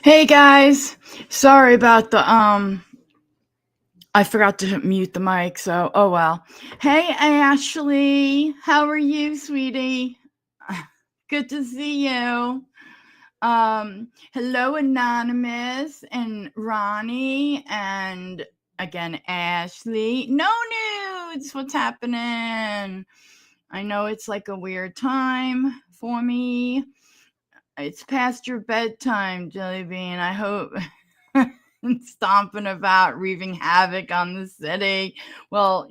Hey guys, sorry about the I forgot to mute the mic, so oh well. Hey Ashley, how are you, sweetie? Good to see you. Hello Anonymous and Ronnie and again Ashley. No nudes. What's happening? I know it's like a weird time for me. It's past your bedtime, Jellybean. I hope stomping about, wreaking havoc on the city. Well,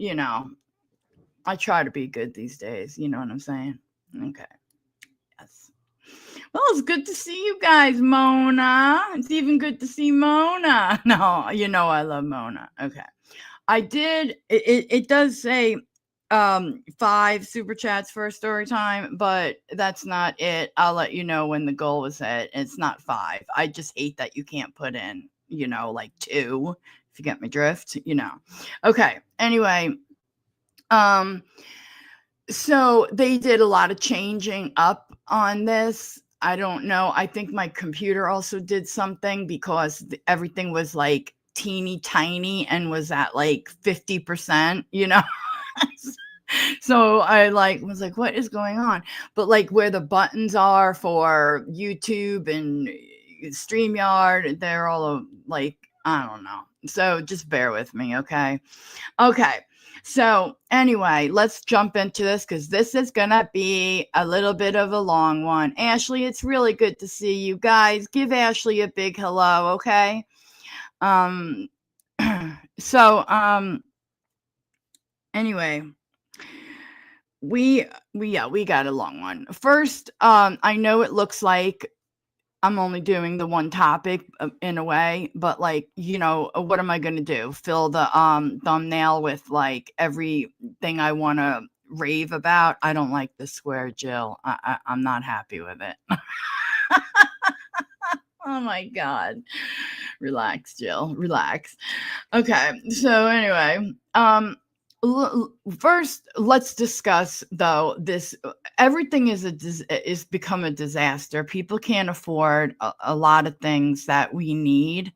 I try to be good these days. You know what I'm saying? Okay. Yes. Well, it's good to see you guys, Mona. It's even good to see Mona. No, I love Mona. Okay. I did. It does say 5 super chats for a story time, but that's not it. I'll let you know when the goal was hit. It's not 5. I just hate that you can't put in, like 2, if you get my drift, Okay. Anyway, so they did a lot of changing up on this. I don't know. I think my computer also did something because everything was like teeny tiny and was at like 50%, So I was like, what is going on? But like where the buttons are for YouTube and StreamYard, they're all like, I don't know. So just bear with me, okay? Okay. So anyway, let's jump into this because this is going to be a little bit of a long one. Ashley, it's really good to see you guys. Give Ashley a big hello, okay? Anyway, we got a long one. First, I know it looks like I'm only doing the one topic in a way, but what am I going to do? Fill the thumbnail with like everything I want to rave about? I don't like the square, Jill. I'm not happy with it. Oh my God. Relax, Jill. Relax. Okay. So anyway, first let's discuss though this everything is become a disaster. People can't afford a lot of things that we need,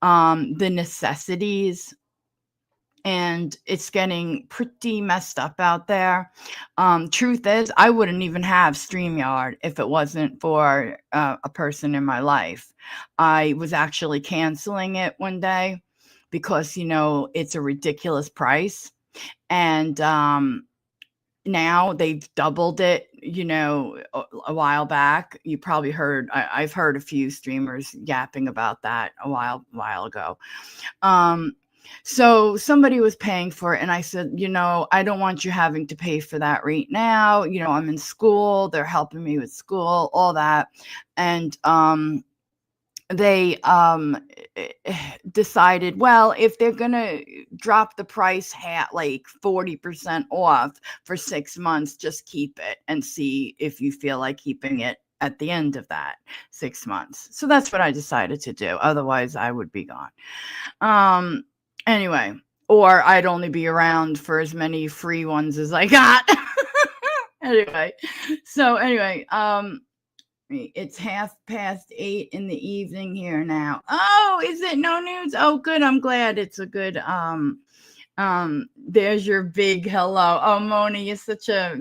the necessities, and it's getting pretty messed up out there. Truth is, I wouldn't even have StreamYard if it wasn't for a person in my life. I was actually canceling it one day because it's a ridiculous price, and now they've doubled it, a while back. You probably heard, I've heard a few streamers yapping about that a while ago. So somebody was paying for it and I said, I don't want you having to pay for that right now. I'm in school. They're helping me with school, all that. And, they decided, well, if they're gonna drop the price like 40% off for 6 months, just keep it and see if you feel like keeping it at the end of that 6 months. So that's what I decided to do. Otherwise, I would be gone. Anyway, or I'd only be around for as many free ones as I got. Anyway, it's 8:30 in the evening here now. Oh, is it no news? Oh, good. I'm glad it's a good there's your big hello. Oh, Moni, you're such a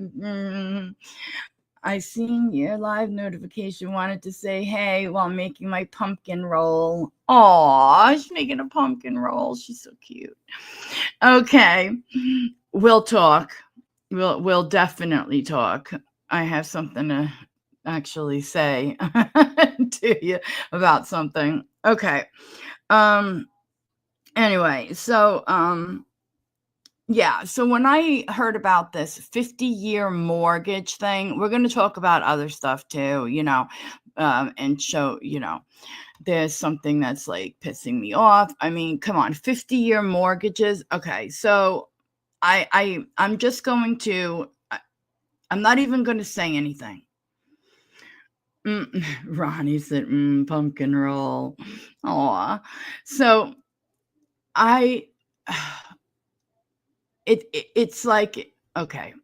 I seen your live notification, wanted to say hey while making my pumpkin roll. Aw, she's making a pumpkin roll. She's so cute. Okay, we'll talk. We'll definitely talk. I have something to actually say to you about something. Okay. Anyway, so yeah, so when I heard about this 50-year mortgage thing, we're going to talk about other stuff too, and show, there's something that's like pissing me off. I mean, come on, 50-year mortgages. Okay, so I'm just going to, I'm not even going to say anything. Ronnie said, pumpkin roll. Aw. So it's like, okay.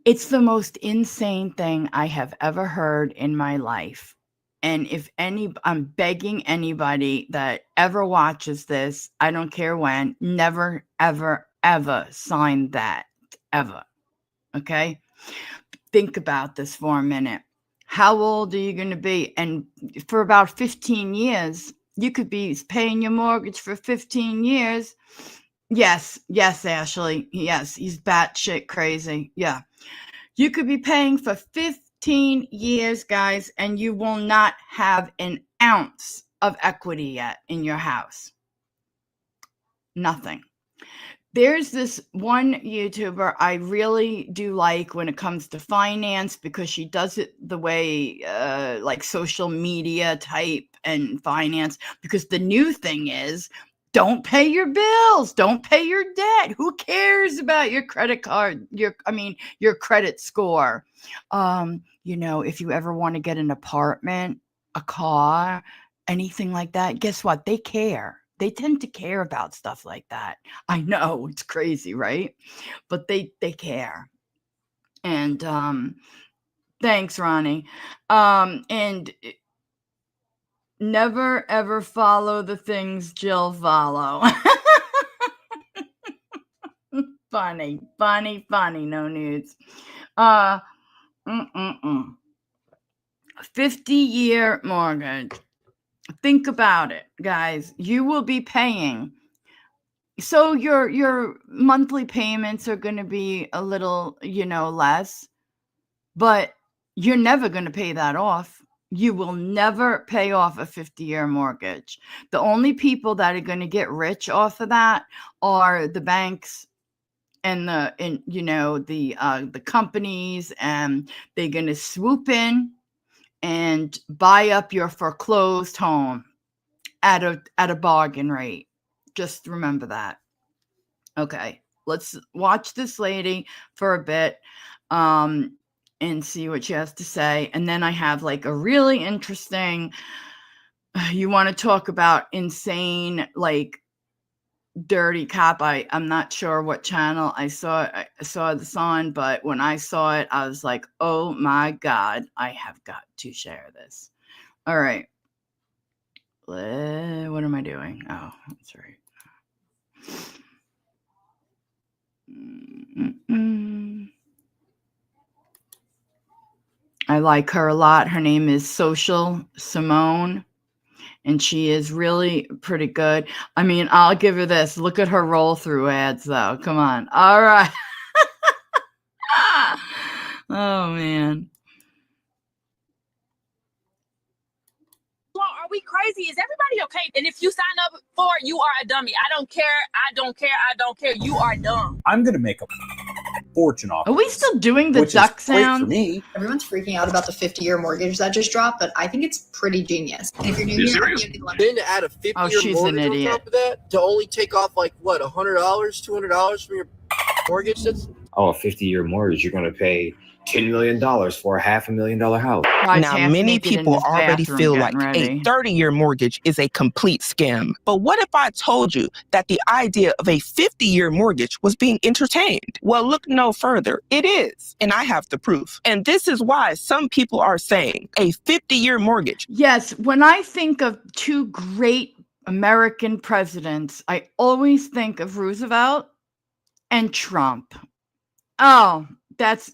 It's the most insane thing I have ever heard in my life. And I'm begging anybody that ever watches this, I don't care when, never, ever, ever sign that. Ever. Okay? Think about this for a minute. How old are you going to be? And for about 15 years, you could be paying your mortgage for 15 years. Yes, Ashley. Yes, he's batshit crazy. Yeah. You could be paying for 15 years, guys, and you will not have an ounce of equity yet in your house. Nothing. There's this one YouTuber I really do like when it comes to finance because she does it the way like social media type and finance, because the new thing is don't pay your bills, don't pay your debt. Who cares about your credit card, your credit score? If you ever want to get an apartment, a car, anything like that, guess what? They care. They tend to care about stuff like that. I know it's crazy, right? But they care. And thanks, Ronnie. And never ever follow the things Jill follow. Funny, no nudes. 50-year mortgage. Think about it, guys. You will be paying. So your monthly payments are going to be a little, less, but you're never going to pay that off. You will never pay off a 50-year mortgage. The only people that are going to get rich off of that are the banks and the companies, and they're going to swoop in and buy up your foreclosed home at a bargain rate. Just remember that. Okay, let's watch this lady for a bit and see what she has to say. And then I have like a really interesting, you want to talk about insane, like dirty cop. I'm not sure what channel I saw this on, but when I saw it, I was like, oh my God, I have got to share this. All right. What am I doing? Oh, that's right. I like her a lot. Her name is Social Simone, and she is really pretty good. I mean, I'll give her this. Look at her roll through ads, though. Come on. All right. Oh, man. Are we crazy? Is everybody okay? And if you sign up for it, you are a dummy. I don't care. You are dumb. I'm going to make a fortune off. Are we still doing the duck sound? For me. Everyone's freaking out about the 50-year mortgage that just dropped, but I think it's pretty genius. And if you're new here, then to add a 50-year mortgage on top of that, to only take off like what, $100, $200 from your mortgage? That's a 50-year mortgage, you're going to pay $10 million for a $500,000 house. Guy's Now, half many naked in people his already bathroom feel like getting ready. a 30-year mortgage is a complete scam. But what if I told you that the idea of a 50-year mortgage was being entertained? Well, look no further. It is, and I have the proof. And this is why some people are saying a 50-year mortgage. Yes, when I think of two great American presidents, I always think of Roosevelt and Trump. Oh, that's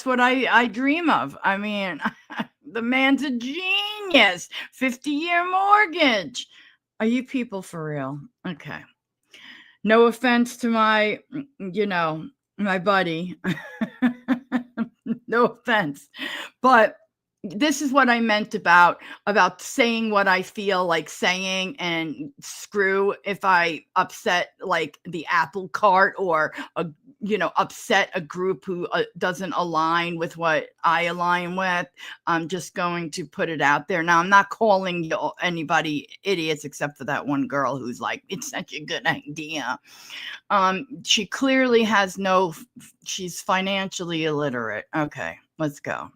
what I dream of. I mean, the man's a genius. 50-year mortgage. Are you people for real? Okay. No offense to my buddy. No offense. But this is what I meant about saying what I feel like saying, and screw if I upset like the apple cart or upset a group who doesn't align with what I align with. I'm just going to put it out there. Now, I'm not calling anybody idiots except for that one girl who's like, it's such a good idea. She clearly has she's financially illiterate. Okay, let's go.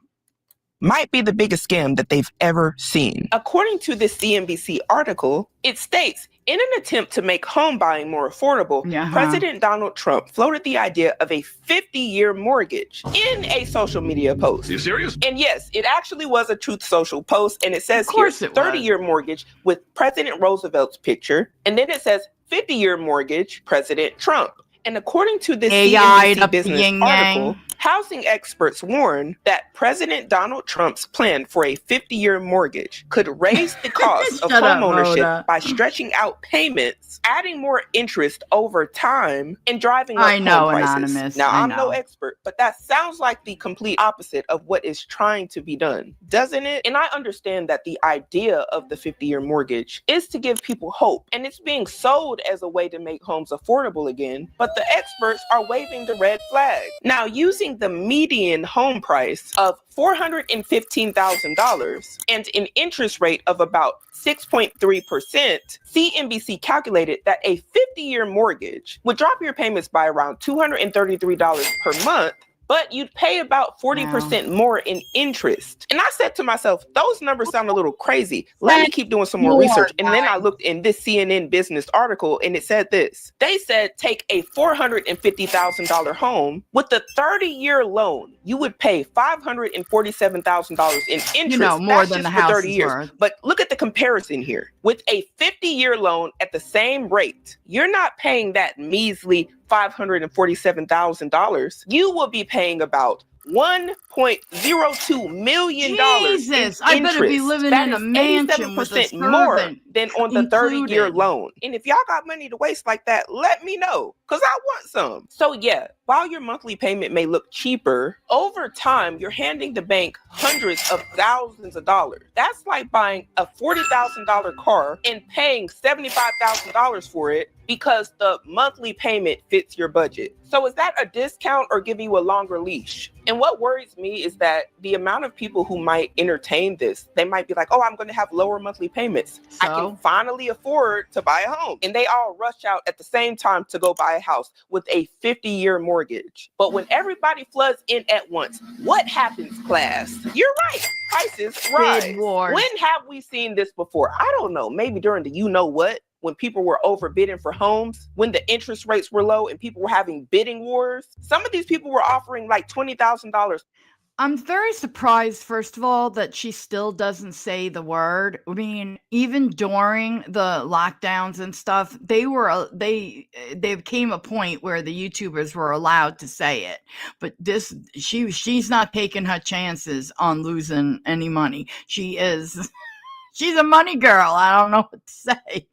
Might be the biggest scam that they've ever seen. According to this CNBC article, it states, in an attempt to make home buying more affordable, President Donald Trump floated the idea of a 50-year mortgage in a social media post. Are you serious? And yes, it actually was a Truth Social post, and it says here, 30-year mortgage with President Roosevelt's picture, and then it says 50-year mortgage, President Trump. And according to this CNBC Business article, housing experts warn that President Donald Trump's plan for a 50-year mortgage could raise the cost of homeownership by stretching out payments, adding more interest over time, and driving up home prices. Anonymous. Now, I'm no expert, but that sounds like the complete opposite of what is trying to be done, doesn't it? And I understand that the idea of the 50-year mortgage is to give people hope, and it's being sold as a way to make homes affordable again, but the experts are waving the red flag. Now, using the median home price of $415,000 and an interest rate of about 6.3%, CNBC calculated that a 50-year mortgage would drop your payments by around $233 per month, but you'd pay about 40% more in interest. And I said to myself, those numbers sound a little crazy. Let me keep doing some more research. And then I looked in this CNN business article, and it said this. They said take a $450,000 home with a 30-year loan. You would pay $547,000 in interest. More That's than just the for house 30 is years. worth. But look at the comparison here. With a 50-year loan at the same rate, you're not paying that measly $547,000. You will be paying about $1.02 million Jesus, I better be living in a mansion with a servant more than on the 30-year included. loan. And if y'all got money to waste like that, let me know, because I want some. So yeah, while your monthly payment may look cheaper, over time, you're handing the bank hundreds of thousands of dollars. That's like buying a $40,000 car and paying $75,000 for it because the monthly payment fits your budget. So is that a discount or giving you a longer leash? And what worries me is that the amount of people who might entertain this, they might be like, oh, I'm going to have lower monthly payments. I can finally afford to buy a home. And they all rush out at the same time to go buy a house with a 50-year mortgage. But when everybody floods in at once, what happens, class? You're right. Prices rise. When have we seen this before? I don't know. Maybe during the you-know-what? When people were overbidding for homes, when the interest rates were low and people were having bidding wars. Some of these people were offering like $20,000. I'm very surprised, first of all, that she still doesn't say the word. I mean, even during the lockdowns and stuff, there came a point where the YouTubers were allowed to say it. But she's not taking her chances on losing any money. She's a money girl. I don't know what to say.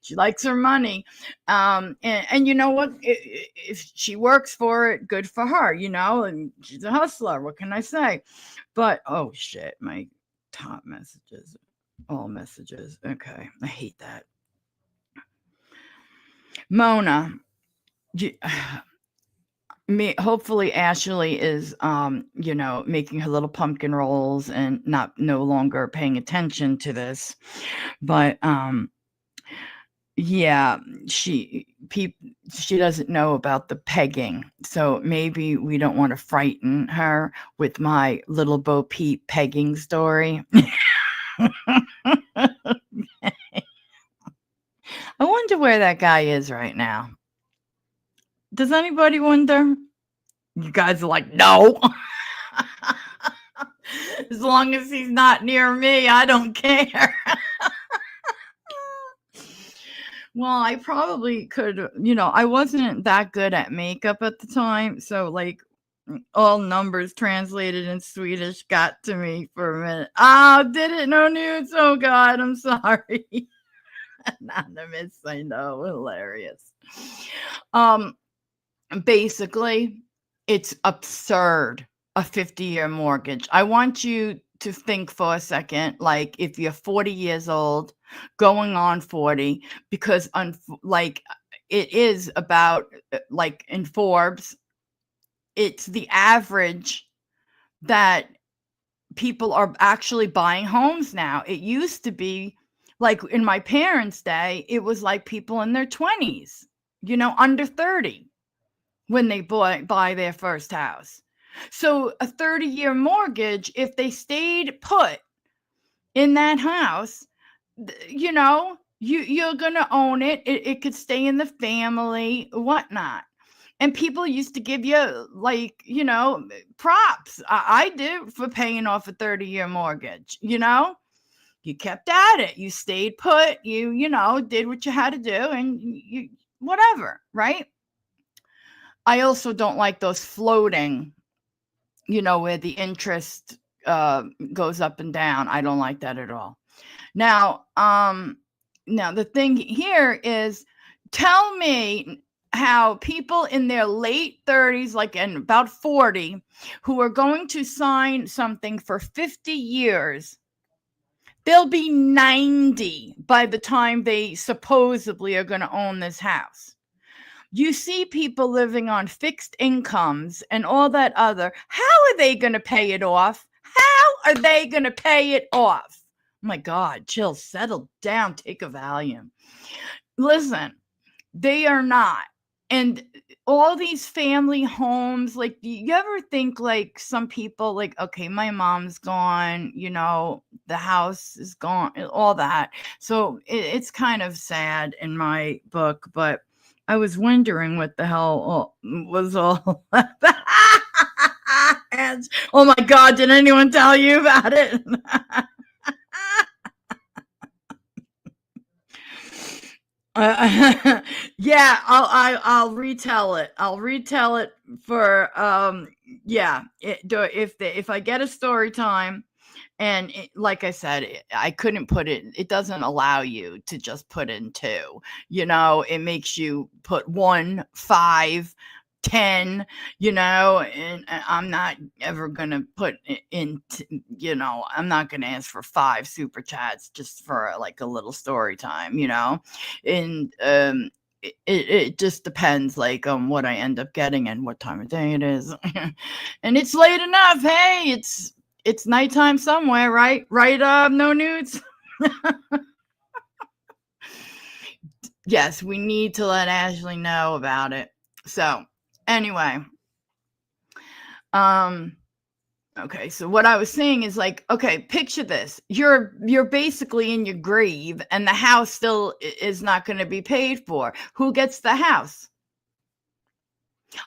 She likes her money. And you know what? If she works for it, good for her, and she's a hustler. What can I say? But, oh shit, my top messages, all messages. Okay. I hate that. Mona, hopefully Ashley is, making her little pumpkin rolls and no longer paying attention to this. But, Yeah, she doesn't know about the pegging, so maybe we don't want to frighten her with my little Bo Peep pegging story. I wonder where that guy is right now. Does anybody wonder? You guys are like, no. As long as he's not near me, I don't care. Well, I probably could, I wasn't that good at makeup at the time. So, like, all numbers translated in Swedish got to me for a minute. Oh, did it? No nudes. Oh, God, I'm sorry. Anonymous, I know. Hilarious. Basically, it's absurd, a 50-year mortgage. I want you to think for a second, like if you're 40 years old, going on 40, because like it is about, like in Forbes, it's the average that people are actually buying homes now. It used to be like in my parents' day, it was like people in their 20s, under 30 when they buy their first house. So a 30-year mortgage, if they stayed put in that house, you're going to own it. It could stay in the family, whatnot. And people used to give you, like, props. I did for paying off a 30-year mortgage, You kept at it. You stayed put. You did what you had to do, and you whatever, right? I also don't like those floating, where the interest goes up and down. I don't like that at all. Now the thing here is, tell me how people in their late 30s, like and about 40, who are going to sign something for 50 years, they'll be 90 by the time they supposedly are going to own this house. You see people living on fixed incomes and all that other. How are they going to pay it off? How are they going to pay it off? Oh my God, chill, settle down, take a Valium. Listen, they are not. And all these family homes, like, do you ever think, like, some people, like, okay, my mom's gone, the house is gone, all that. So it's kind of sad in my book, but I was wondering what the hell was all that. And, oh my God, did anyone tell you about it? Yeah, I'll retell it. I'll retell it for if I get a story time. And like I said, I couldn't put it. It doesn't allow you to just put in 2. It makes you put 1, 5, 10. And I'm not ever gonna put in. I'm not gonna ask for 5 super chats just for like a little story time. And it just depends, like, on what I end up getting and what time of day it is. And it's late enough. Hey, it's nighttime somewhere, right? No nudes. Yes, we need to let Ashley know about it. So anyway, okay, so what I was saying is, like, okay, picture this. You're basically in your grave and the house still is not going to be paid for. Who gets the house?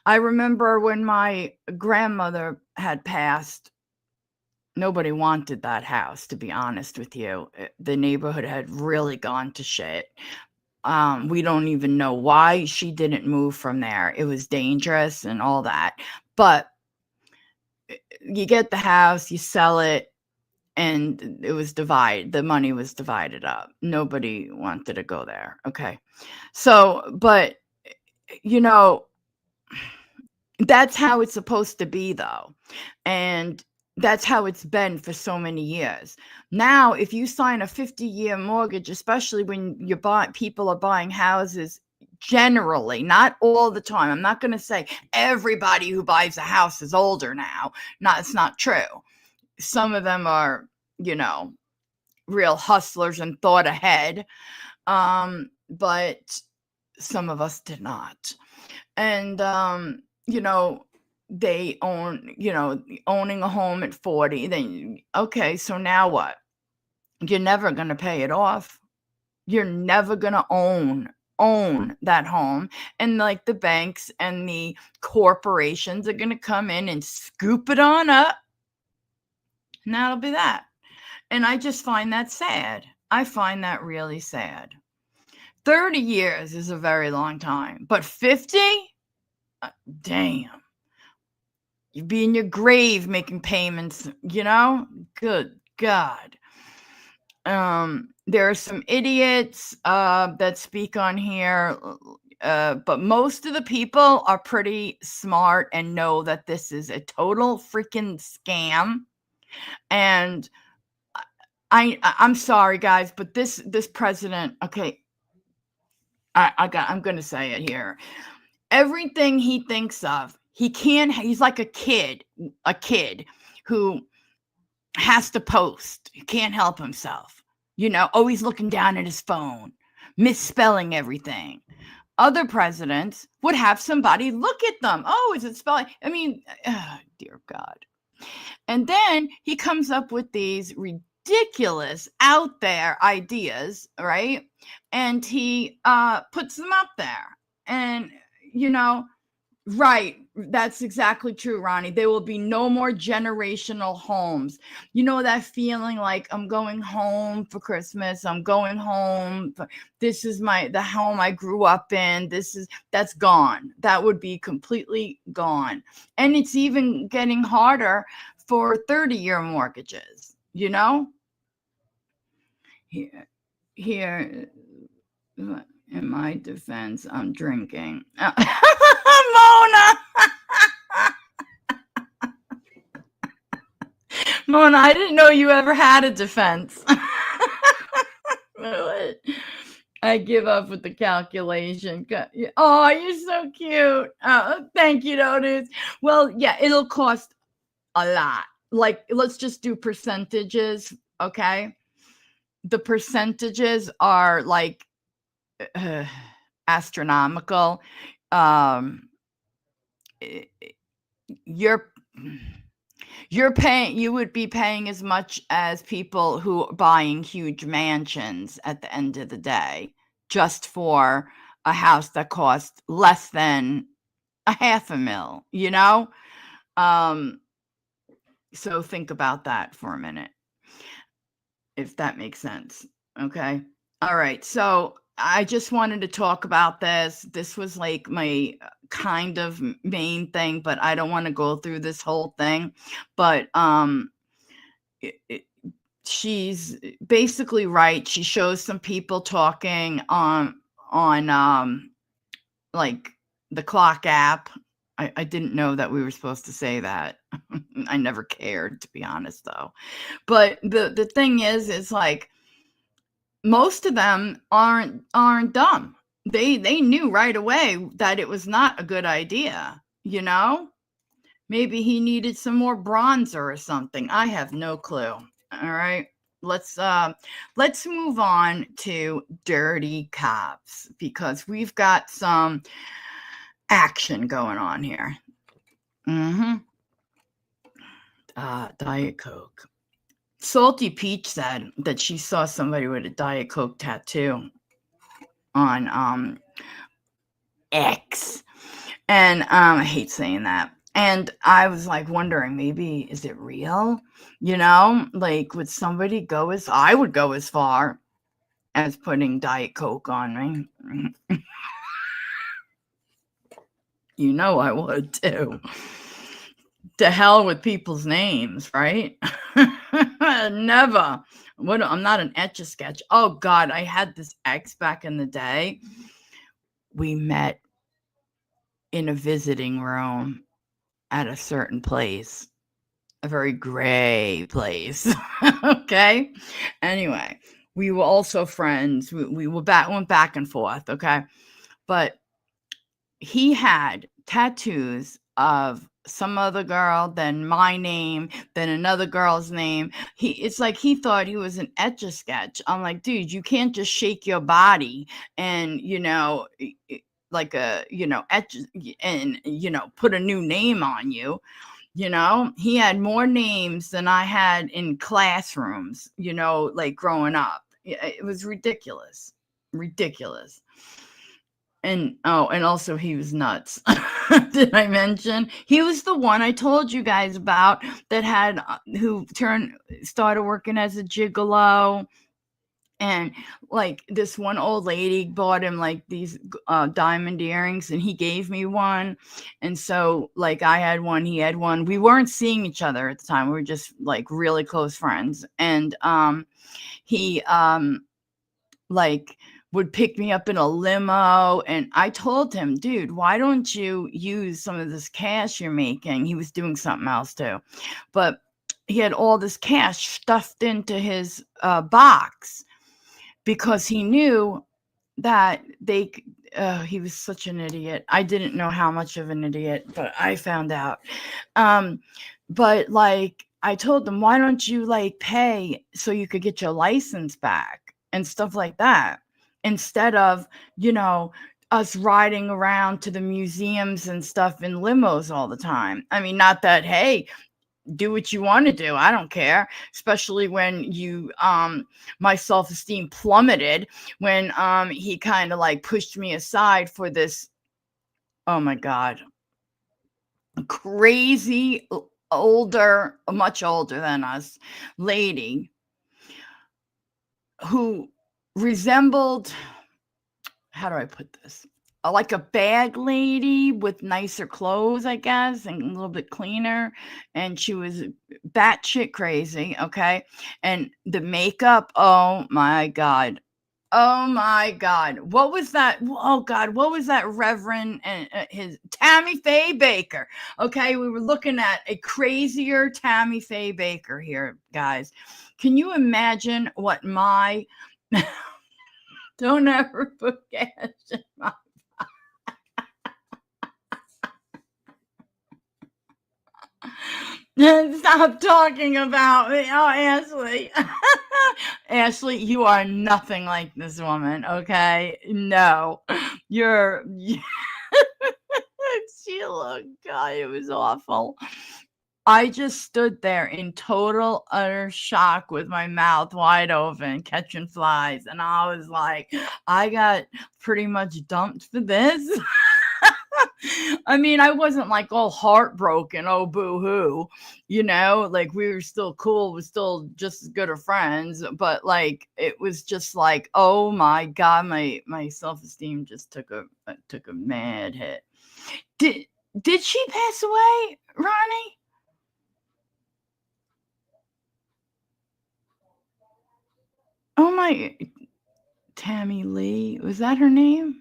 I remember when my grandmother had passed, nobody wanted that house, to be honest with you. The neighborhood had really gone to shit. We don't even know why she didn't move from there. It was dangerous and all that. But you get the house, you sell it, and it was divided. The money was divided up. Nobody wanted to go there. Okay. So, but, that's how it's supposed to be, though. And that's how it's been for so many years. Now, if you sign a 50-year mortgage, especially when people are buying houses, generally, not all the time. I'm not going to say everybody who buys a house is older now. It's not true. Some of them are, real hustlers and thought ahead. But some of us did not. And, they owning a home at 40, then, okay, so now what? You're never going to pay it off. You're never going to own that home. And like the banks and the corporations are going to come in and scoop it on up. And that'll be that. And I just find that sad. I find that really sad. 30 years is a very long time, but 50? Damn. You'd be in your grave making payments, Good God. There are some idiots that speak on here, but most of the people are pretty smart and know that this is a total freaking scam. And I'm sorry, guys, but this president, okay, I'm going to say it here. Everything he thinks of, he's like a kid who has to post. He can't help himself, always looking down at his phone, misspelling everything. Other presidents would have somebody look at them. Oh, is it spelling? I mean, dear God. And then he comes up with these ridiculous out there ideas, right? And he puts them up there. And, right, that's exactly true, Ronnie. There will be no more generational homes. That feeling like I'm going home for Christmas. I'm going home. This is the home I grew up in. That's gone. That would be completely gone. And it's even getting harder for 30-year mortgages, Here, in my defense, I'm drinking. Mona! Mona, I didn't know you ever had a defense. I give up with the calculation. Oh, you're so cute. Oh, thank you, Donuts. Well, yeah, it'll cost a lot. Like, let's just do percentages, okay? The percentages are like astronomical. You would be paying as much as people who are buying huge mansions at the end of the day, just for a house that costs less than $500,000, so think about that for a minute, if that makes sense. Okay. All right. So I just wanted to talk about this. This was like my kind of main thing, but I don't want to go through this whole thing. But she's basically right. She shows some people talking on like the clock app. I didn't know that we were supposed to say that. I never cared, to be honest, though. But the thing is like, most of them aren't dumb. They knew right away that it was not a good idea, Maybe he needed some more bronzer or something. I have no clue. All right. Let's move on to dirty cops, because we've got some action going on here. Diet Coke. Salty Peach said that she saw somebody with a Diet Coke tattoo on X. And I hate saying that. And I was like wondering, maybe, is it real? Like, would somebody go I would go as far as putting Diet Coke on me. I would too. To hell with people's names, right? Never. I'm not an Etch-a-Sketch. Oh God, I had this ex back in the day. We met in a visiting room at a certain place, a very gray place. Okay. Anyway, we were also friends. We went back and forth. Okay. But he had tattoos of some other girl, then my name, then another girl's name. It's like he thought he was an Etch-a-Sketch. I'm like, dude, you can't just shake your body and, like etch and, put a new name on you. He had more names than I had in classrooms, like growing up. It was ridiculous. And also he was nuts. Did I mention? He was the one I told you guys about that had who started working as a gigolo. And like this one old lady bought him like these diamond earrings, and he gave me one. And so like I had one, he had one. We weren't seeing each other at the time. We were just like really close friends. And he like would pick me up in a limo, and I told him, dude, why don't you use some of this cash you're making? He was doing something else too, but he had all this cash stuffed into his box because he knew that he was such an idiot. I didn't know how much of an idiot, but I found out. But like I told them, why don't you like pay so you could get your license back and stuff like that, instead of, us riding around to the museums and stuff in limos all the time. I mean, not that, hey, do what you want to do. I don't care. Especially when my self-esteem plummeted when he kind of like pushed me aside for this, oh my God, crazy much older than us lady who resembled, how do I put this? Like a bag lady with nicer clothes, I guess, and a little bit cleaner. And she was batshit crazy, okay? And the makeup, oh my God. Oh my God. What was that? Oh God, what was that Reverend and his Tammy Faye Baker? Okay, we were looking at a crazier Tammy Faye Baker here, guys. Can you imagine what my don't ever put cash in my stop talking about me. Oh, Ashley. Ashley, you are nothing like this woman, okay? No. You're she looked, God, it was awful. I just stood there in total utter shock with my mouth wide open, catching flies. And I was like, I got pretty much dumped for this. I mean, I wasn't like all heartbroken, oh boo-hoo, like we were still cool, we're still just as good of friends, but like it was just like, oh my God, my self-esteem just took a mad hit. Did she pass away, Ronnie? Oh my, Tammy Lee, was that her name?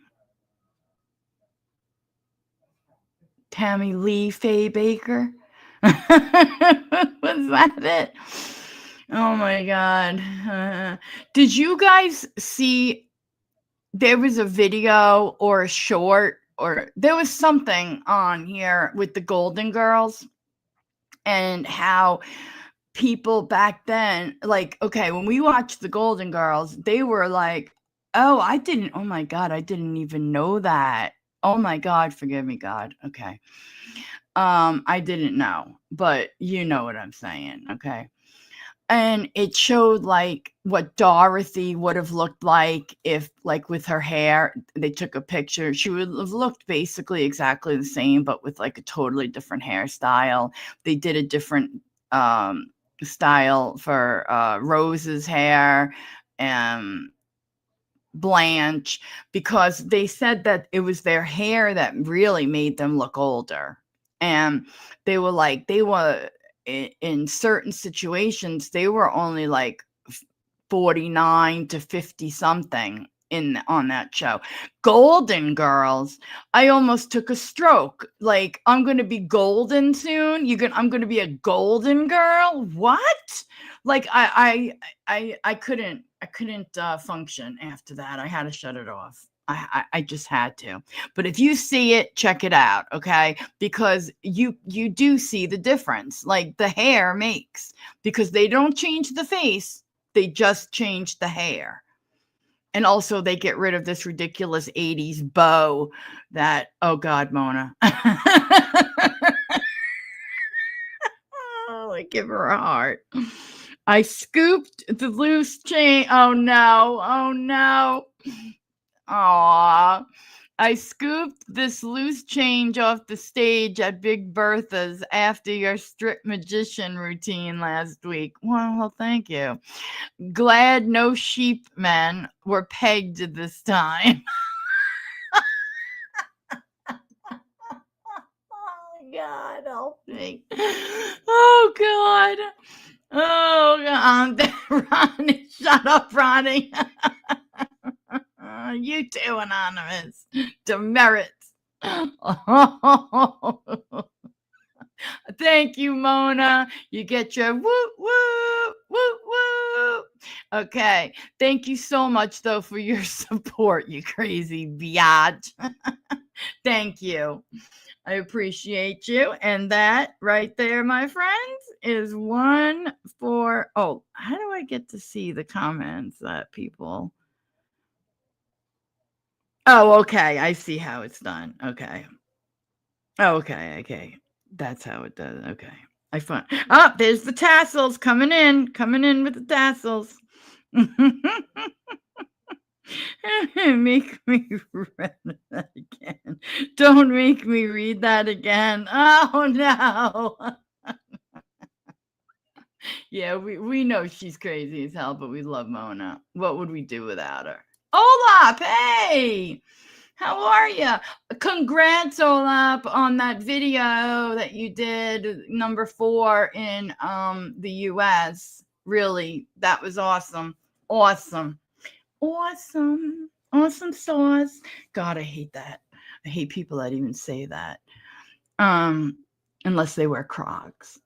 Tammy Lee Faye Baker? Was that it? Oh my God. Did you guys see there was a video or a short or there was something on here with the Golden Girls and how people back then, like, okay, when we watched the Golden Girls, they were like, oh my God, I didn't even know that. Oh my God, forgive me, God. Okay. I didn't know, but you know what I'm saying, okay? And it showed like what Dorothy would have looked like if, like, with her hair, they took a picture. She would have looked basically exactly the same, but with like a totally different hairstyle. They did a different style for Rose's hair and Blanche, because they said that it was their hair that really made them look older. And they were in certain situations, they were only like 49 to 50 something on that show. Golden Girls, I almost took a stroke. Like, I'm going to be golden soon. I'm going to be a golden girl. What? Like I couldn't function after that. I had to shut it off. I just had to. But if you see it, check it out, okay? Because you do see the difference, like the hair makes, because they don't change the face, they just change the hair. And also they get rid of this ridiculous 80s bow that, oh God, Mona. Oh, I give her a heart. I scooped the loose chain. Oh no. Oh no. Aw. I scooped this loose change off the stage at Big Bertha's after your strip magician routine last week. Well, thank you. Glad no sheep men were pegged this time. Oh, God, help me. Oh, God. Oh, God. Ronnie, shut up, Ronnie. You too, Anonymous. Demerits. Thank you, Mona. You get your whoop, whoop, whoop, whoop. Okay. Thank you so much, though, for your support, you crazy biatch. Thank you. I appreciate you. And that right there, my friends, is one for... Oh, how do I get to see the comments that people... Oh, okay. I see how it's done. Okay. Okay. That's how it does. Okay. I find. Oh, there's the tassels coming in with the tassels. Make me read that again. Don't make me read that again. Oh no. Yeah, we know she's crazy as hell, but we love Mona. What would we do without her? Olap, hey! How are you? Congrats, Olap, on that video that you did, number 4 in the US. Really, that was awesome. Awesome sauce. God, I hate that. I hate people that even say that. Unless they wear Crocs.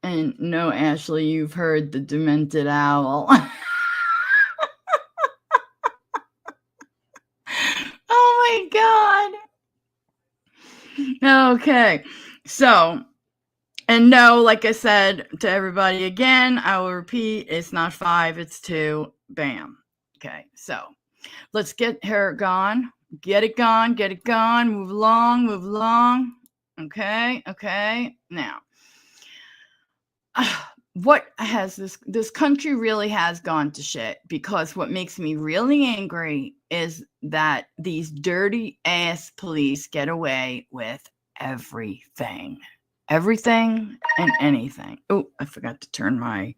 And no, Ashley, you've heard the demented owl. Oh my God. Okay. So, and no, like I said to everybody again, I will repeat, it's not 5, it's 2. Bam. Okay. So let's get her gone. Get it gone. Move along. Okay. Now, what has this country really has gone to shit, because what makes me really angry is that these dirty ass police get away with everything and anything. Oh, I forgot to turn my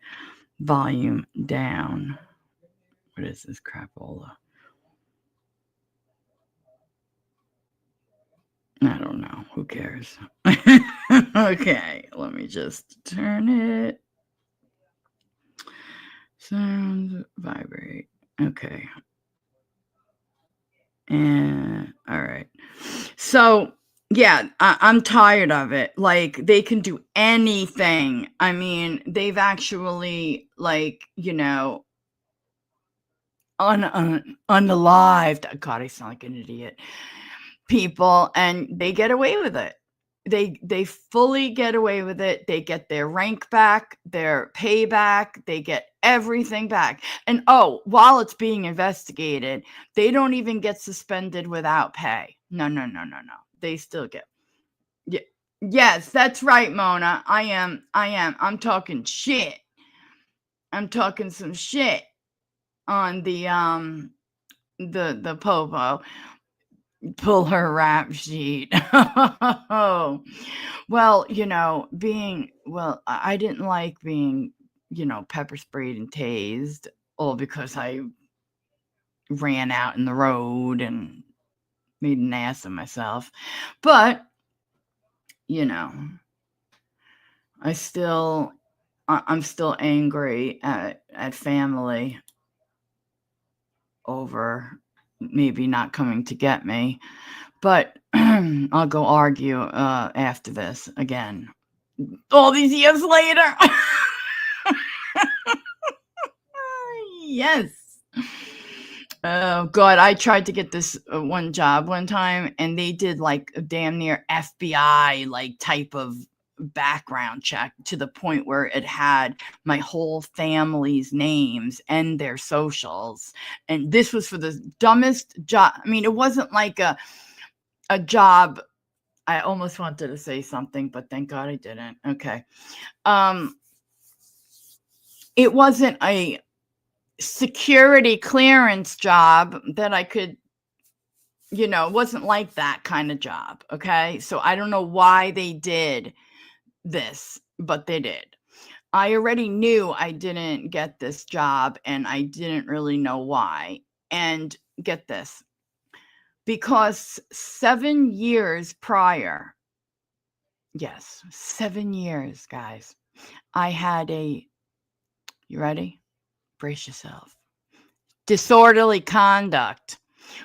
volume down. What is this crapola? I don't know. Who cares? Okay, let me just turn it. Sound vibrate. Okay. And all right. So yeah, I'm tired of it. Like, they can do anything. I mean, they've actually, like, unalived. God, I sound like an idiot. People, and they get away with it. They fully get away with it. They get their rank back, their payback, they get everything back. And while it's being investigated, they don't even get suspended without pay. No. They still get. Yeah. Yes, that's right, Mona. I am. I'm talking shit. I'm talking some shit on the popo. Pull her rap sheet. Oh, well, I didn't like being, pepper sprayed and tased, all because I ran out in the road and made an ass of myself. But, I'm still angry at family over maybe not coming to get me. But I'll go argue after this again. All these years later. Yes. Oh God, I tried to get this one job one time, and they did like a damn near FBI like type of background check to the point where it had my whole family's names and their socials. And this was for the dumbest job. I mean, it wasn't like a job. I almost wanted to say something, but thank God I didn't. Okay. It wasn't a security clearance job that I could, it wasn't like that kind of job. Okay. So I don't know why they did this, but they did. I already knew I didn't get this job, and I didn't really know why. And get this, because 7 years prior, yes, 7 years, guys, I had you ready? Brace yourself. Disorderly conduct,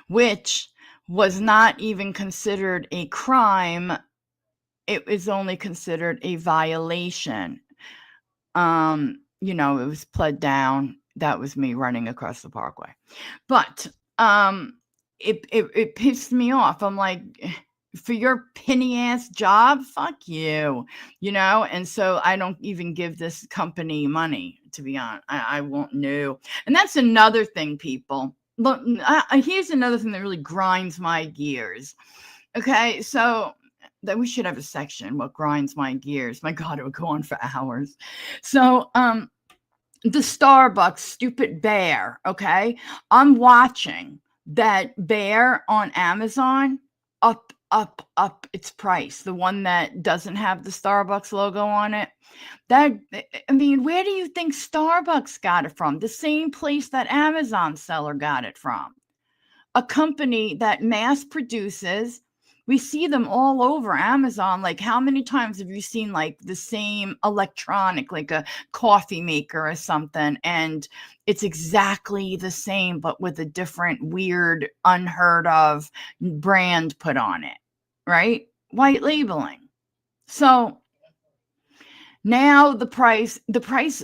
which was not even considered a crime. It was only considered a violation. It was pled down. That was me running across the parkway. But it pissed me off. I'm like, for your penny ass job, fuck you, and so I don't even give this company money, to be honest. I won't know. And that's another thing, people. Look, here's another thing that really grinds my gears. Okay, so that we should have a section, what grinds my gears. My God, it would go on for hours. So the Starbucks stupid bear, okay? I'm watching that bear on Amazon up its price. The one that doesn't have the Starbucks logo on it. Where do you think Starbucks got it from? The same place that Amazon seller got it from. A company that mass produces. We see them all over Amazon. Like, how many times have you seen like the same electronic, like a coffee maker or something, and it's exactly the same, but with a different, weird, unheard of brand put on it, right? White labeling. So now the price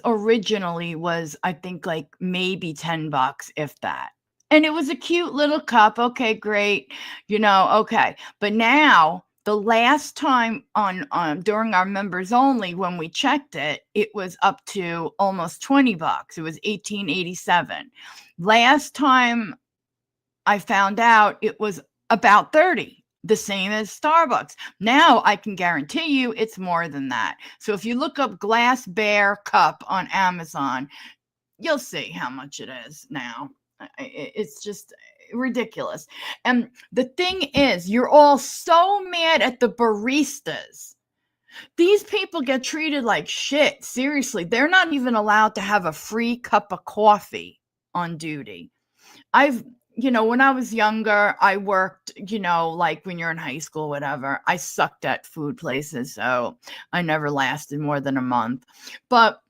originally was, I think, like maybe $10, if that. And it was a cute little cup. Okay, great. Okay. But now the last time on during our members only, when we checked it, it was up to almost $20. It was $18.87. Last time I found out, it was about 30, the same as Starbucks. Now I can guarantee you it's more than that. So if you look up glass bear cup on Amazon, you'll see how much it is now. It's just ridiculous. And the thing is, you're all so mad at the baristas. These people get treated like shit. Seriously, they're not even allowed to have a free cup of coffee on duty. When I was younger, I worked, like when you're in high school, whatever. I sucked at food places, so I never lasted more than a month. But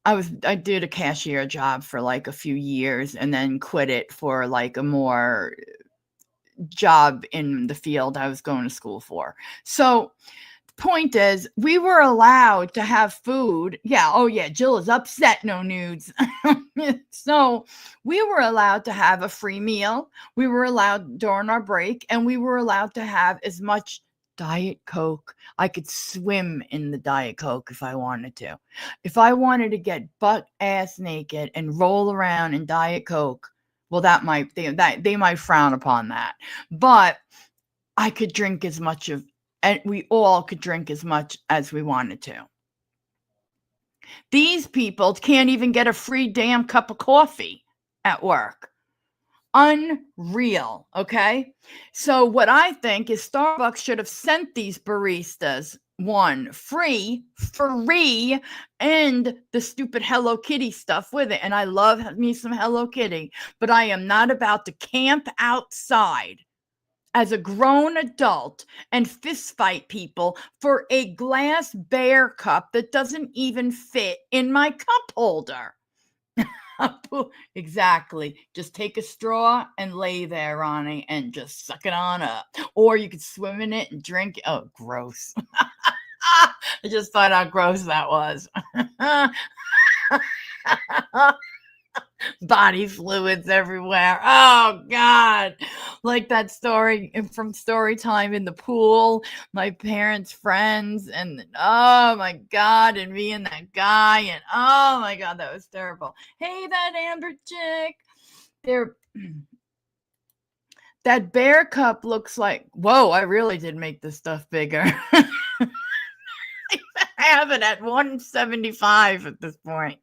I did a cashier job for like a few years, and then quit it for like a more job in the field I was going to school for. So the point is, we were allowed to have food. Yeah. Oh yeah. Jill is upset. No nudes. So we were allowed to have a free meal. We were allowed during our break, and we were allowed to have as much Diet Coke. I could swim in the Diet Coke if I wanted to. If I wanted to get butt ass naked and roll around in Diet Coke, well, they might frown upon that. But I could drink as much of, and we all could drink as much as we wanted to. These people can't even get a free damn cup of coffee at work. Unreal. Okay. So what I think is Starbucks should have sent these baristas one free, and the stupid Hello Kitty stuff with it. And I love me some Hello Kitty, but I am not about to camp outside as a grown adult and fist fight people for a glass bear cup that doesn't even fit in my cup holder. Exactly. Just take a straw and lay there, Ronnie, and just suck it on up. Or you could swim in it and drink it. Oh, gross. I just thought how gross that was. Body fluids everywhere. Oh God. Like that story from story time in the pool, my parents' friends, and oh my God, and me and that guy, and oh my God, that was terrible. Hey, that Amber chick. There that bear cup looks like, whoa, I really did make this stuff bigger. I have it at 175 at this point.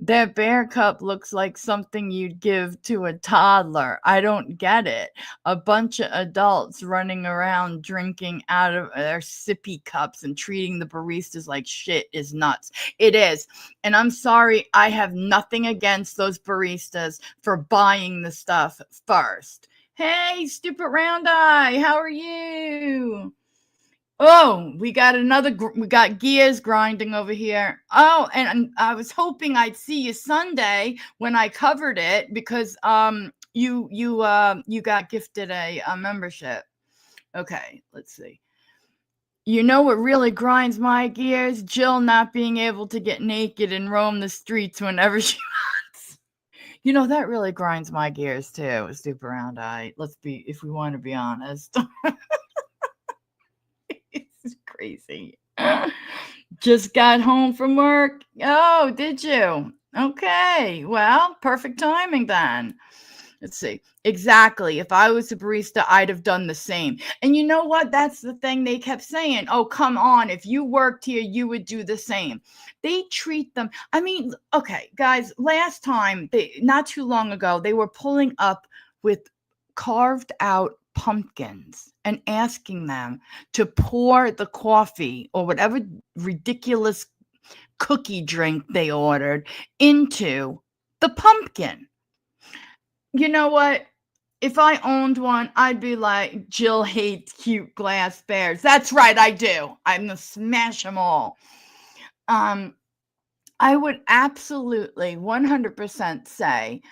That bear cup looks like something you'd give to a toddler. I don't get it. A bunch of adults running around drinking out of their sippy cups and treating the baristas like shit is nuts. It is. And I'm sorry, I have nothing against those baristas for buying the stuff first. Hey, stupid round eye, how are you? Oh, we got gears grinding over here. Oh, and I was hoping I'd see you Sunday when I covered it because you got gifted a membership. Okay, let's see. You know what really grinds my gears? Jill not being able to get naked and roam the streets whenever she wants. You know, that really grinds my gears too, stupid round eye. If we want to be honest. It's crazy. Just got home from work. Oh, did you? Okay. Well, perfect timing then. Let's see. Exactly. If I was a barista, I'd have done the same. And you know what? That's the thing they kept saying. Oh, come on. If you worked here, you would do the same. They treat them. I mean, okay, guys, last time, not too long ago, they were pulling up with carved out pumpkins and asking them to pour the coffee or whatever ridiculous cookie drink they ordered into the pumpkin. You know what? If I owned one, I'd be like, Jill hates cute glass bears. That's right, I do. I'm gonna smash them all. I would absolutely 100% say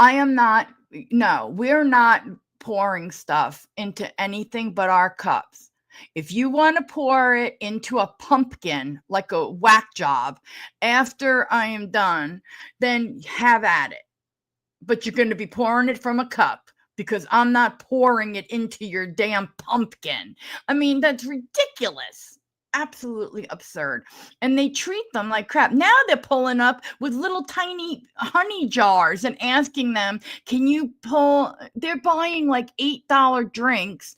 we're not pouring stuff into anything but our cups. If you want to pour it into a pumpkin like a whack job after I am done, then have at it. But you're going to be pouring it from a cup because I'm not pouring it into your damn pumpkin. I mean, that's ridiculous. Absolutely absurd. And they treat them like crap. Now they're pulling up with little tiny honey jars and asking them, can you pull? They're buying like $8 drinks.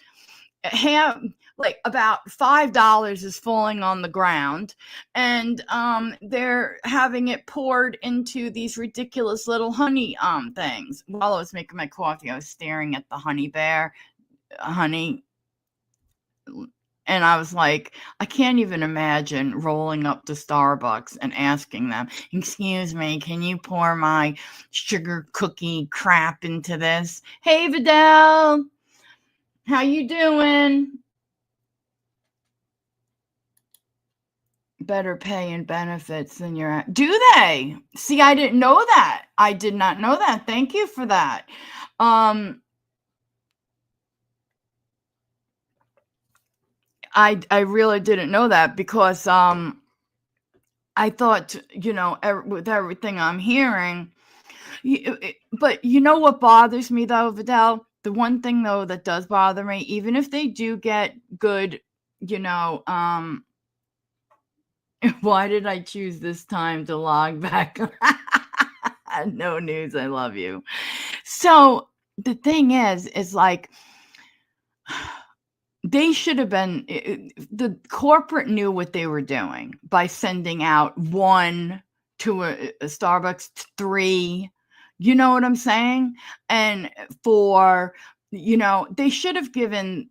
Like about $5 is falling on the ground, and they're having it poured into these ridiculous little honey things. While I was making my coffee, I was staring at the honey bear honey, and I was like, I can't even imagine rolling up to Starbucks and asking them, excuse me, can you pour my sugar cookie crap into this? Hey, Vidal, how you doing? Better pay and benefits than your. Do they? See, I didn't know that. I did not know that. Thank you for that. I really didn't know that because I thought, with everything I'm hearing, but you know what bothers me though, Vidal? The one thing though that does bother me, even if they do get good, why did I choose this time to log back? No news. I love you. So the thing is like, they should have been, the corporate knew what they were doing by sending out 1 to a Starbucks, 3, you know what I'm saying? And they should have given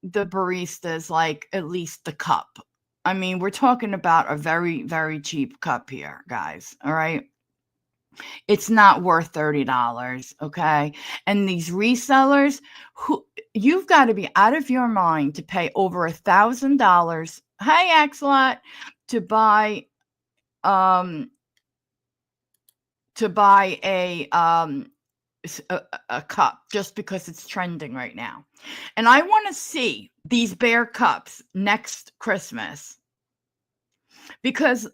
the baristas like at least the cup. I mean, we're talking about a very, very cheap cup here, guys. All right. It's not worth $30. Okay. And these resellers, you've got to be out of your mind to pay over $1,000. Hey, Axelot, to buy a cup just because it's trending right now. And I want to see these bear cups next Christmas because,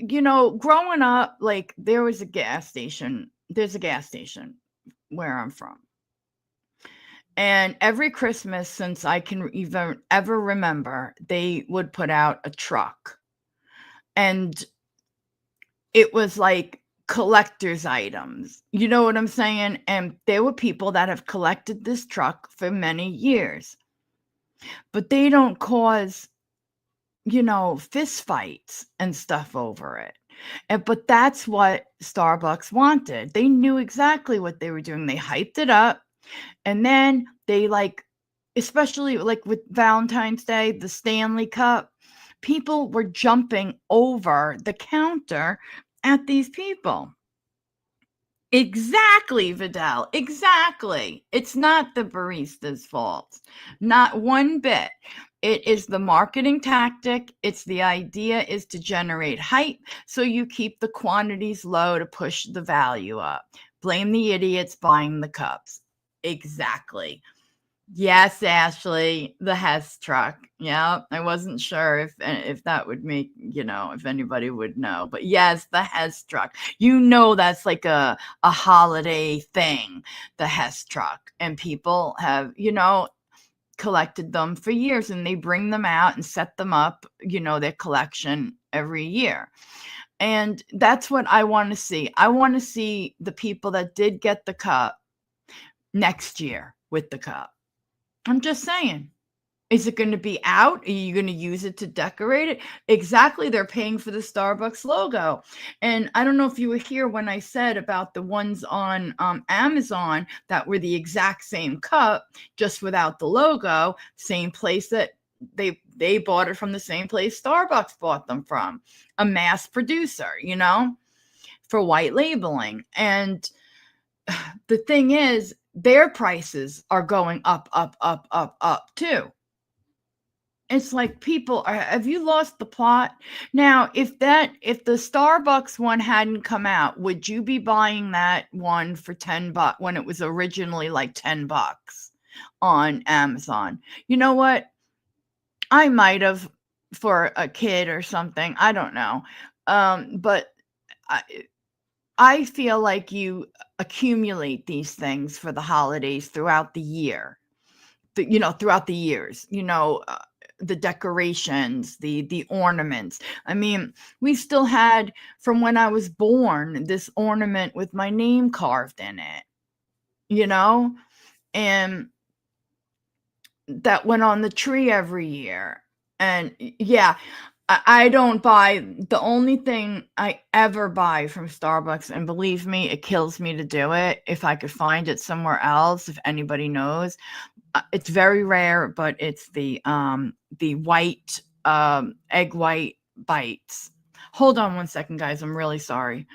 growing up, like there was a gas station there's a gas station where I'm from. And every Christmas since I can even ever remember, they would put out a truck. And it was like collector's items. You know what I'm saying? And there were people that have collected this truck for many years. But they don't cause, fist fights and stuff over it. But that's what Starbucks wanted. They knew exactly what they were doing. They hyped it up. And then they especially like with Valentine's Day, the Stanley Cup, people were jumping over the counter at these people. Exactly, Vidal. Exactly. It's not the barista's fault. Not one bit. It is the marketing tactic. It's the idea is to generate hype so you keep the quantities low to push the value up. Blame the idiots buying the cups. Exactly. Yes, Ashley, the Hess truck. Yeah, I wasn't sure if that would make, if anybody would know. But yes, the Hess truck. That's like a holiday thing, the Hess truck. And people have, collected them for years, and they bring them out and set them up, their collection every year. And that's what I want to see. I want to see the people that did get the cup next year with the cup. I'm just saying. Is it going to be out? Are you going to use it to decorate it? Exactly. They're paying for the Starbucks logo. And I don't know if you were here when I said about the ones on Amazon that were the exact same cup, just without the logo, same place that they bought it from, the same place Starbucks bought them from, a mass producer, for white labeling. And the thing is, their prices are going up, up, up, up, up too. It's like, people have you lost the plot? Now, if the Starbucks one hadn't come out, would you be buying that one for $10 when it was originally like $10 on Amazon? You know what? I might have, for a kid or something. I don't know. But I feel like you accumulate these things for the holidays throughout the year. Throughout the years, the decorations, the ornaments. I mean, we still had, from when I was born, this ornament with my name carved in it, and that went on the tree every year. And yeah, I don't buy, the only thing I ever buy from Starbucks, and believe me, it kills me to do it. If I could find it somewhere else, if anybody knows, it's very rare, but it's the white egg white bites. Hold on one second, guys. I'm really sorry.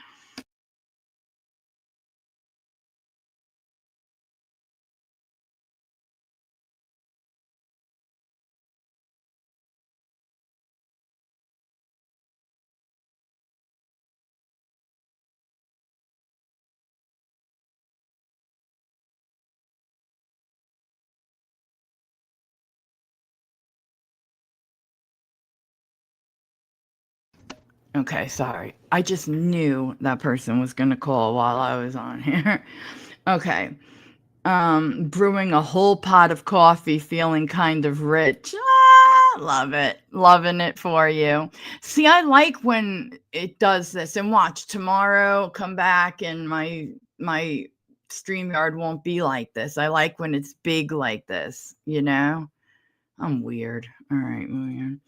Okay, sorry. I just knew that person was going to call while I was on here. Okay. Brewing a whole pot of coffee, feeling kind of rich. Love it. Loving it for you. See, I like when it does this. And watch, tomorrow, come back and my StreamYard won't be like this. I like when it's big like this, I'm weird. All right, moving on.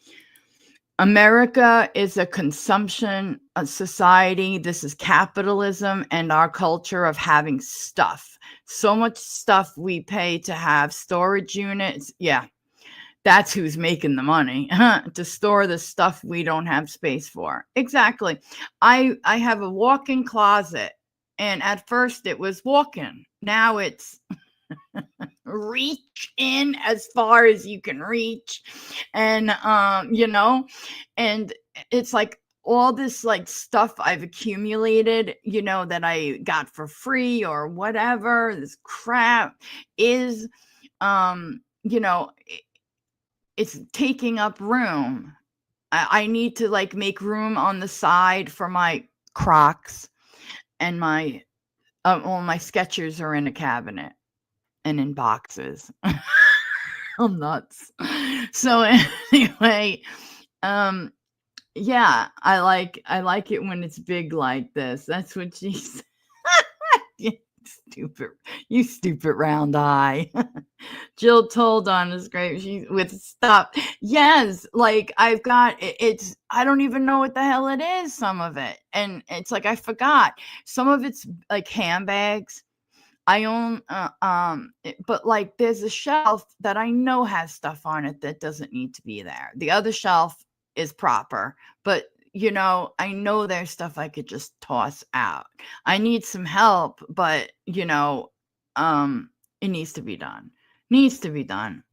America is a consumption society. This is capitalism and our culture of having stuff. So much stuff we pay to have storage units. Yeah, that's who's making the money, to store the stuff we don't have space for. Exactly. I have a walk-in closet, and at first it was walk-in. Now it's reach in as far as you can reach. And and it's like all this like stuff I've accumulated, that I got for free or whatever. This crap is it's taking up room. I need to like make room on the side for my Crocs and my Well, my Skechers are in a cabinet and in boxes. I'm nuts. So anyway, yeah, I like it when it's big like this. That's what she said. You stupid round eye. Jill told on is great. She with stuff. Yes, like I've got it's. I don't even know what the hell it is. Some of it, and it's like I forgot. Some of it's like handbags. I own, but like there's a shelf that I know has stuff on it that doesn't need to be there. The other shelf is proper, but I know there's stuff I could just toss out. I need some help, but it needs to be done. Needs to be done.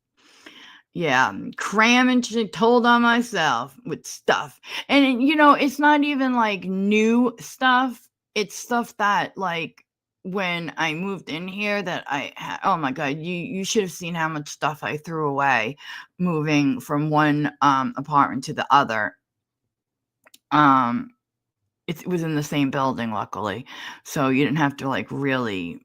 Yeah, cramming told on myself with stuff. And it's not even like new stuff. It's stuff that like when I moved in here that I had, oh my God, you should have seen how much stuff I threw away moving from one apartment to the other. It was in the same building, luckily. So you didn't have to like really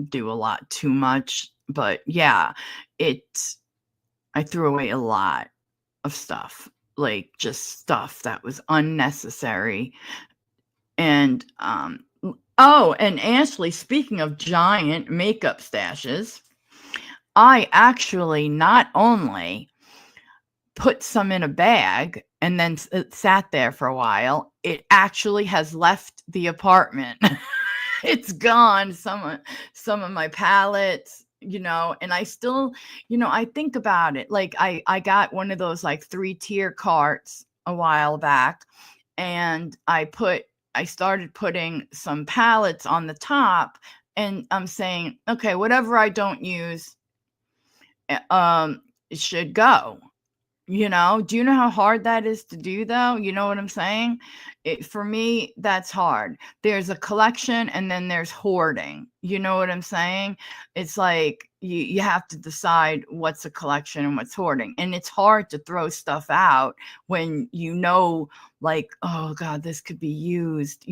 do a lot too much. But yeah, I threw away a lot of stuff, like just stuff that was unnecessary. And and Ashley, speaking of giant makeup stashes, I actually not only put some in a bag and then it sat there for a while, it actually has left the apartment. It's gone. Some of my palettes, and I still, I think about it. Like I got one of those like 3-tier carts a while back, and I started putting some palettes on the top, and I'm saying, okay, whatever I don't use, it should go. Do you know how hard that is to do though? You know what I'm saying? For me, that's hard. There's a collection and then there's hoarding. You know what I'm saying? It's like you have to decide what's a collection and what's hoarding. And it's hard to throw stuff out when like, oh God, this could be used,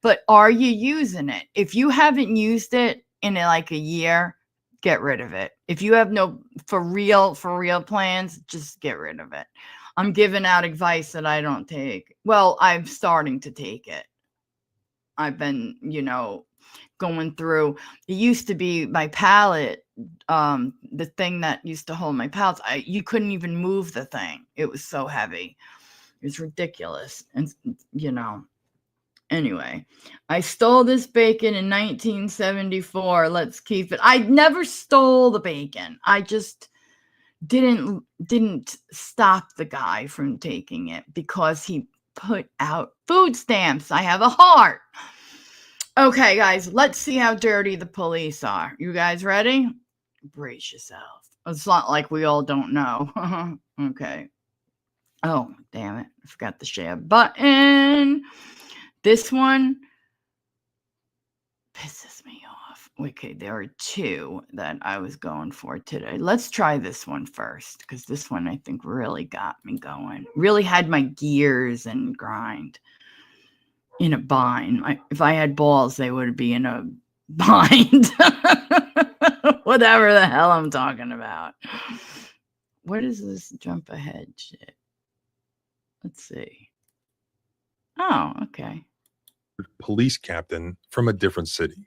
but are you using it? If you haven't used it in like a year, get rid of it. If you have no for real plans, just get rid of it. I'm giving out advice that I don't take. Well, I'm starting to take it. I've been, going through. It used to be my palette, the thing that used to hold my palettes. You couldn't even move the thing. It was so heavy. It was ridiculous. And anyway, I stole this bacon in 1974. Let's keep it. I never stole the bacon. I just didn't stop the guy from taking it because he put out food stamps. I have a heart. Okay, guys, let's see how dirty the police are. You guys ready? Brace yourself. It's not like we all don't know. Okay. Oh, damn it. I forgot the share button. This one pisses me off. Okay, there are 2 that I was going for today. Let's try this one first, because this one I think really got me going. Really had my gears and grind in a bind. If I had balls, they would be in a bind. Whatever the hell I'm talking about. What is this jump ahead shit? Let's see. Oh, okay. Police captain from a different city.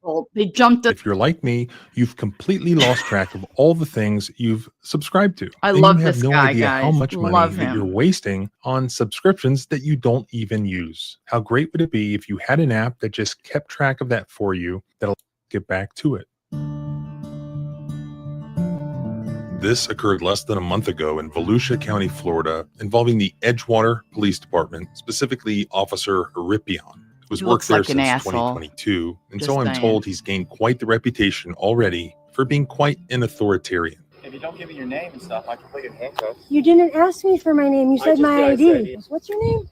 Well, they jumped. If you're like me, you've completely lost track of all the things you've subscribed to. I love you have this no guy, idea guys. how much money Love that him. you're wasting on subscriptions that you don't even use. How great would it be if you had an app that just kept track of that for you? That'll get back to it. This occurred less than a month ago in Volusia County, Florida, involving the Edgewater Police Department, specifically Officer Ripion, who's worked there since 2022. And so I'm told he's gained quite the reputation already for being quite an authoritarian. If you don't give me your name and stuff, I can put you in handcuffs. You didn't ask me for my name. You said my ID. What's your name?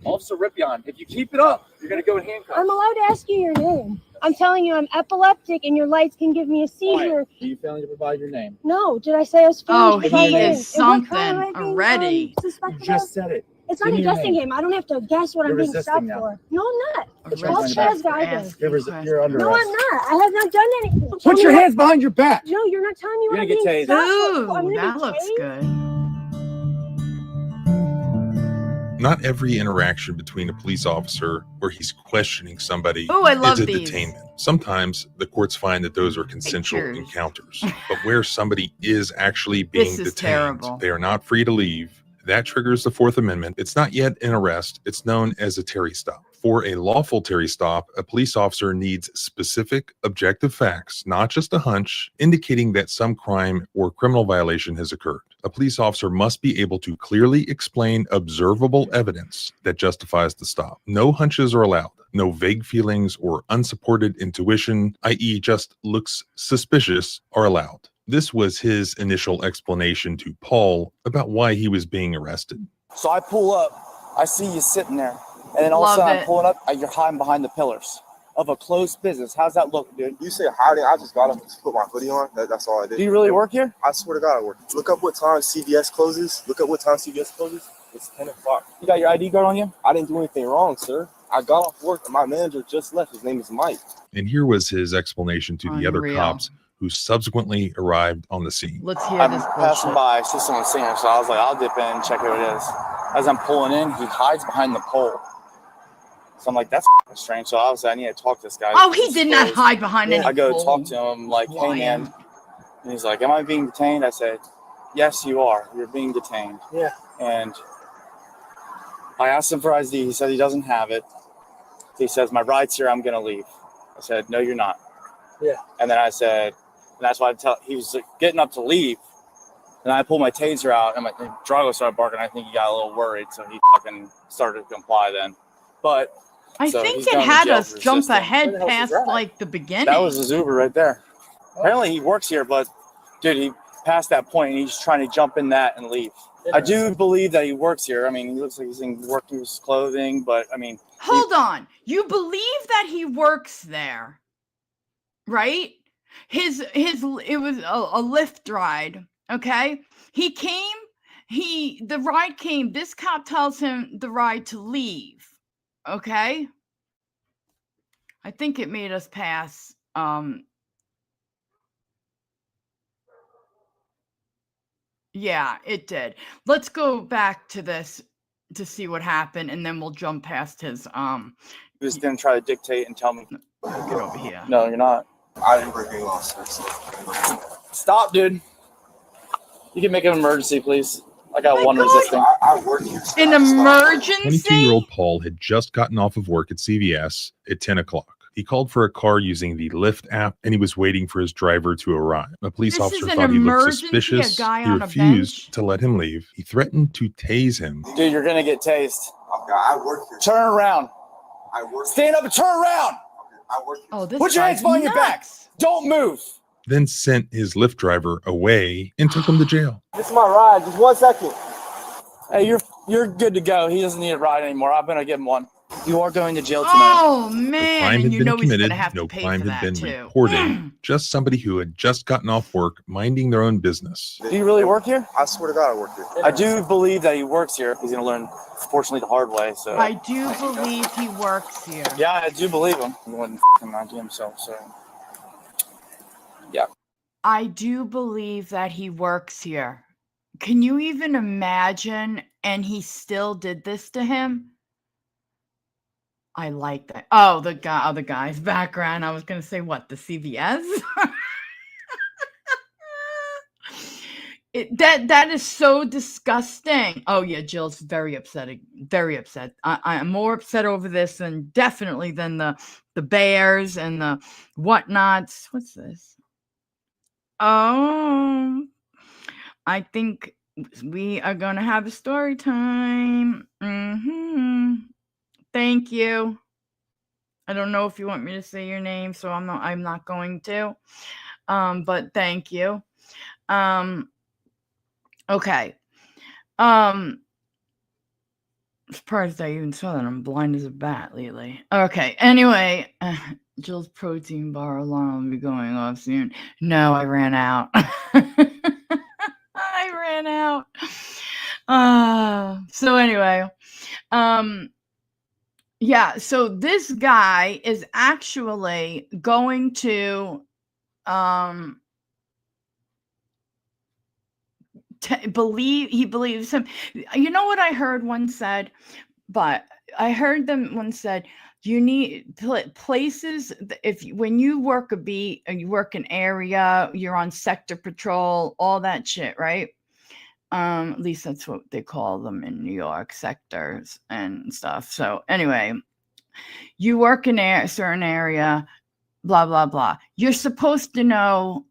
Officer Ripion. If you keep it up, you're going to go in handcuffs. I'm allowed to ask you your name. I'm telling you, I'm epileptic and your lights can give me a seizure. Do you failing to provide your name? No. Did I say I was failing to provide my name? He is something already. You just said it. It's not a guessing game. I don't have to guess what I'm being stopped for. No, I'm not. It's called Chaz driving. You're under No, arrest. I'm not. I have not done anything. Put your hands behind your back. No, you're not telling me what I'm You're gonna being get tased. stopped for. I'm Ooh, gonna that be looks tased? good. Not every interaction between a police officer where he's questioning somebody Oh, I love is a these. detainment. Sometimes the courts find that those are consensual Pictures. encounters. But where somebody is actually being This is detained, terrible. they are not free to leave. That triggers the Fourth Amendment. It's not yet an arrest. It's known as a Terry stop. For a lawful Terry stop, a police officer needs specific objective facts, not just a hunch, indicating that some crime or criminal violation has occurred. A police officer must be able to clearly explain observable evidence that justifies the stop. No hunches are allowed. No vague feelings or unsupported intuition, i.e. just looks suspicious, are allowed. This was his initial explanation to Paul about why he was being arrested. So I pull up, I see you sitting there, and then all of a Love sudden it. I'm pulling up, you're hiding behind the pillars of a closed business. How's that look, dude? You said hiding. I just got up and just put my hoodie on. That's all I did. Do you really work here? I swear to God, I work. Look up what time CVS closes. Look up what time CVS closes. It's 10 o'clock. You got your ID card on you? I didn't do anything wrong, sir. I got off work and my manager just left. His name is Mike. And here was his explanation to the other Unreal. cops who subsequently arrived on the scene. Let's hear I'm this passing bullshit. by, I see someone sitting there, so I was like, I'll dip in and check who it is. As I'm pulling in, he hides behind the pole. So I'm like, that's strange. So obviously I need to talk to this guy. Oh, he did not hide behind any I go pole. talk to him, like, hey man. And he's like, am I being detained? I said, yes, you are. You're being detained. Yeah. And I asked him for ID. He said he doesn't have it. He says, my ride's here. I'm going to leave. I said, no, you're not. Yeah. And then I said, and that's why he was like, getting up to leave. And I pulled my taser out, and Drago started barking. I think he got a little worried, so he fucking started to comply then. But I so think he's it going to had jail us for jump resisting. ahead Where the hell's his past ride? like the beginning. That was his Uber right there. Apparently he works here, but dude, he passed that point and he's trying to jump in that and leave. I do believe that he works here. I mean, he looks like he's in workers' clothing, but I mean, Hold on. You believe that he works there, right? It was a Lyft ride, okay? The ride came. This cop tells him the ride to leave, okay? I think it made us pass. Yeah, it did. Let's go back to this to see what happened, and then we'll jump past his he was gonna try to dictate and tell me. Get over here. No, you're not. I didn't break any laws, sir. Stop, dude. You can make an emergency, please. I got one God. resisting. I work here. Sir. An emergency? 22-year-old Paul had just gotten off of work at CVS at 10 o'clock. He called for a car using the Lyft app, and he was waiting for his driver to arrive. A police This officer is an thought he looked emergency, a suspicious. guy He on a refused bench? to let him leave. He threatened to tase him. Dude, you're gonna get tased. Okay, I work here. Turn around. I work. Stand up and turn around. I work here. Oh, this Put your guy's hands behind your back. nuts. Don't move. Then sent his Lyft driver away and took him to jail. This is my ride. Just 1 second. Hey, you're good to go. He doesn't need a ride anymore. I'm gonna give him one. You are going to jail tonight. Oh No man, crime and had you been know he's committed. gonna have No to pay crime for had that been too. reported. Just somebody who had just gotten off work, minding their own business. Do you really work here? I swear to God, I work here. I do believe that he works here. He's gonna learn, fortunately, the hard way. So I do believe he works here. yeah, I do believe him. He wouldn't fucking lie to himself. So yeah. I do believe that he works here. Can you even imagine? And he still did this to him? I like that. Oh, the other guy's background. I was gonna say what, the CVS? That is so disgusting. Oh yeah, Jill's very upsetting. Very upset. I'm more upset over this than definitely than the bears and the whatnots. What's this? Oh, I think we are gonna have a story time. Thank you. I don't know if you want me to say your name, so I'm not going to. But thank you. Okay. Surprised I even saw that. I'm blind as a bat lately. Okay. Anyway, Jill's protein bar alarm will be going off soon. No, I ran out. I ran out. So anyway, yeah, so this guy is actually going to he believes him. You know what I heard one said? But I heard them one said, you need places, when you work a beat or you work an area, you're on sector patrol, all that shit, right? At least that's what they call them in New York, sectors and stuff. So anyway, you work in a certain area, blah, blah, blah. You're supposed to know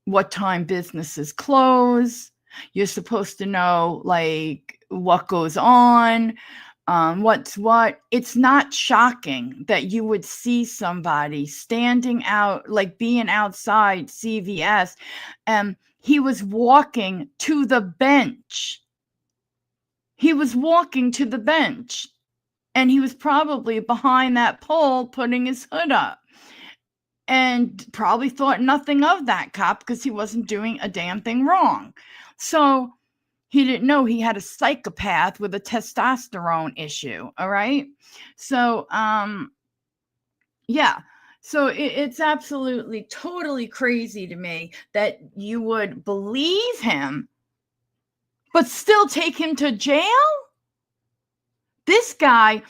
what time businesses close. You're supposed to know like what goes on, what's what. It's not shocking that you would see somebody standing out, like being outside CVS, and he was walking to the bench. He was walking to the bench, and he was probably behind that pole putting his hood up. And probably thought nothing of that cop because he wasn't doing a damn thing wrong. So he didn't know he had a psychopath with a testosterone issue. All right. So, yeah. So it's absolutely totally crazy to me that you would believe him, but still take him to jail. This guy,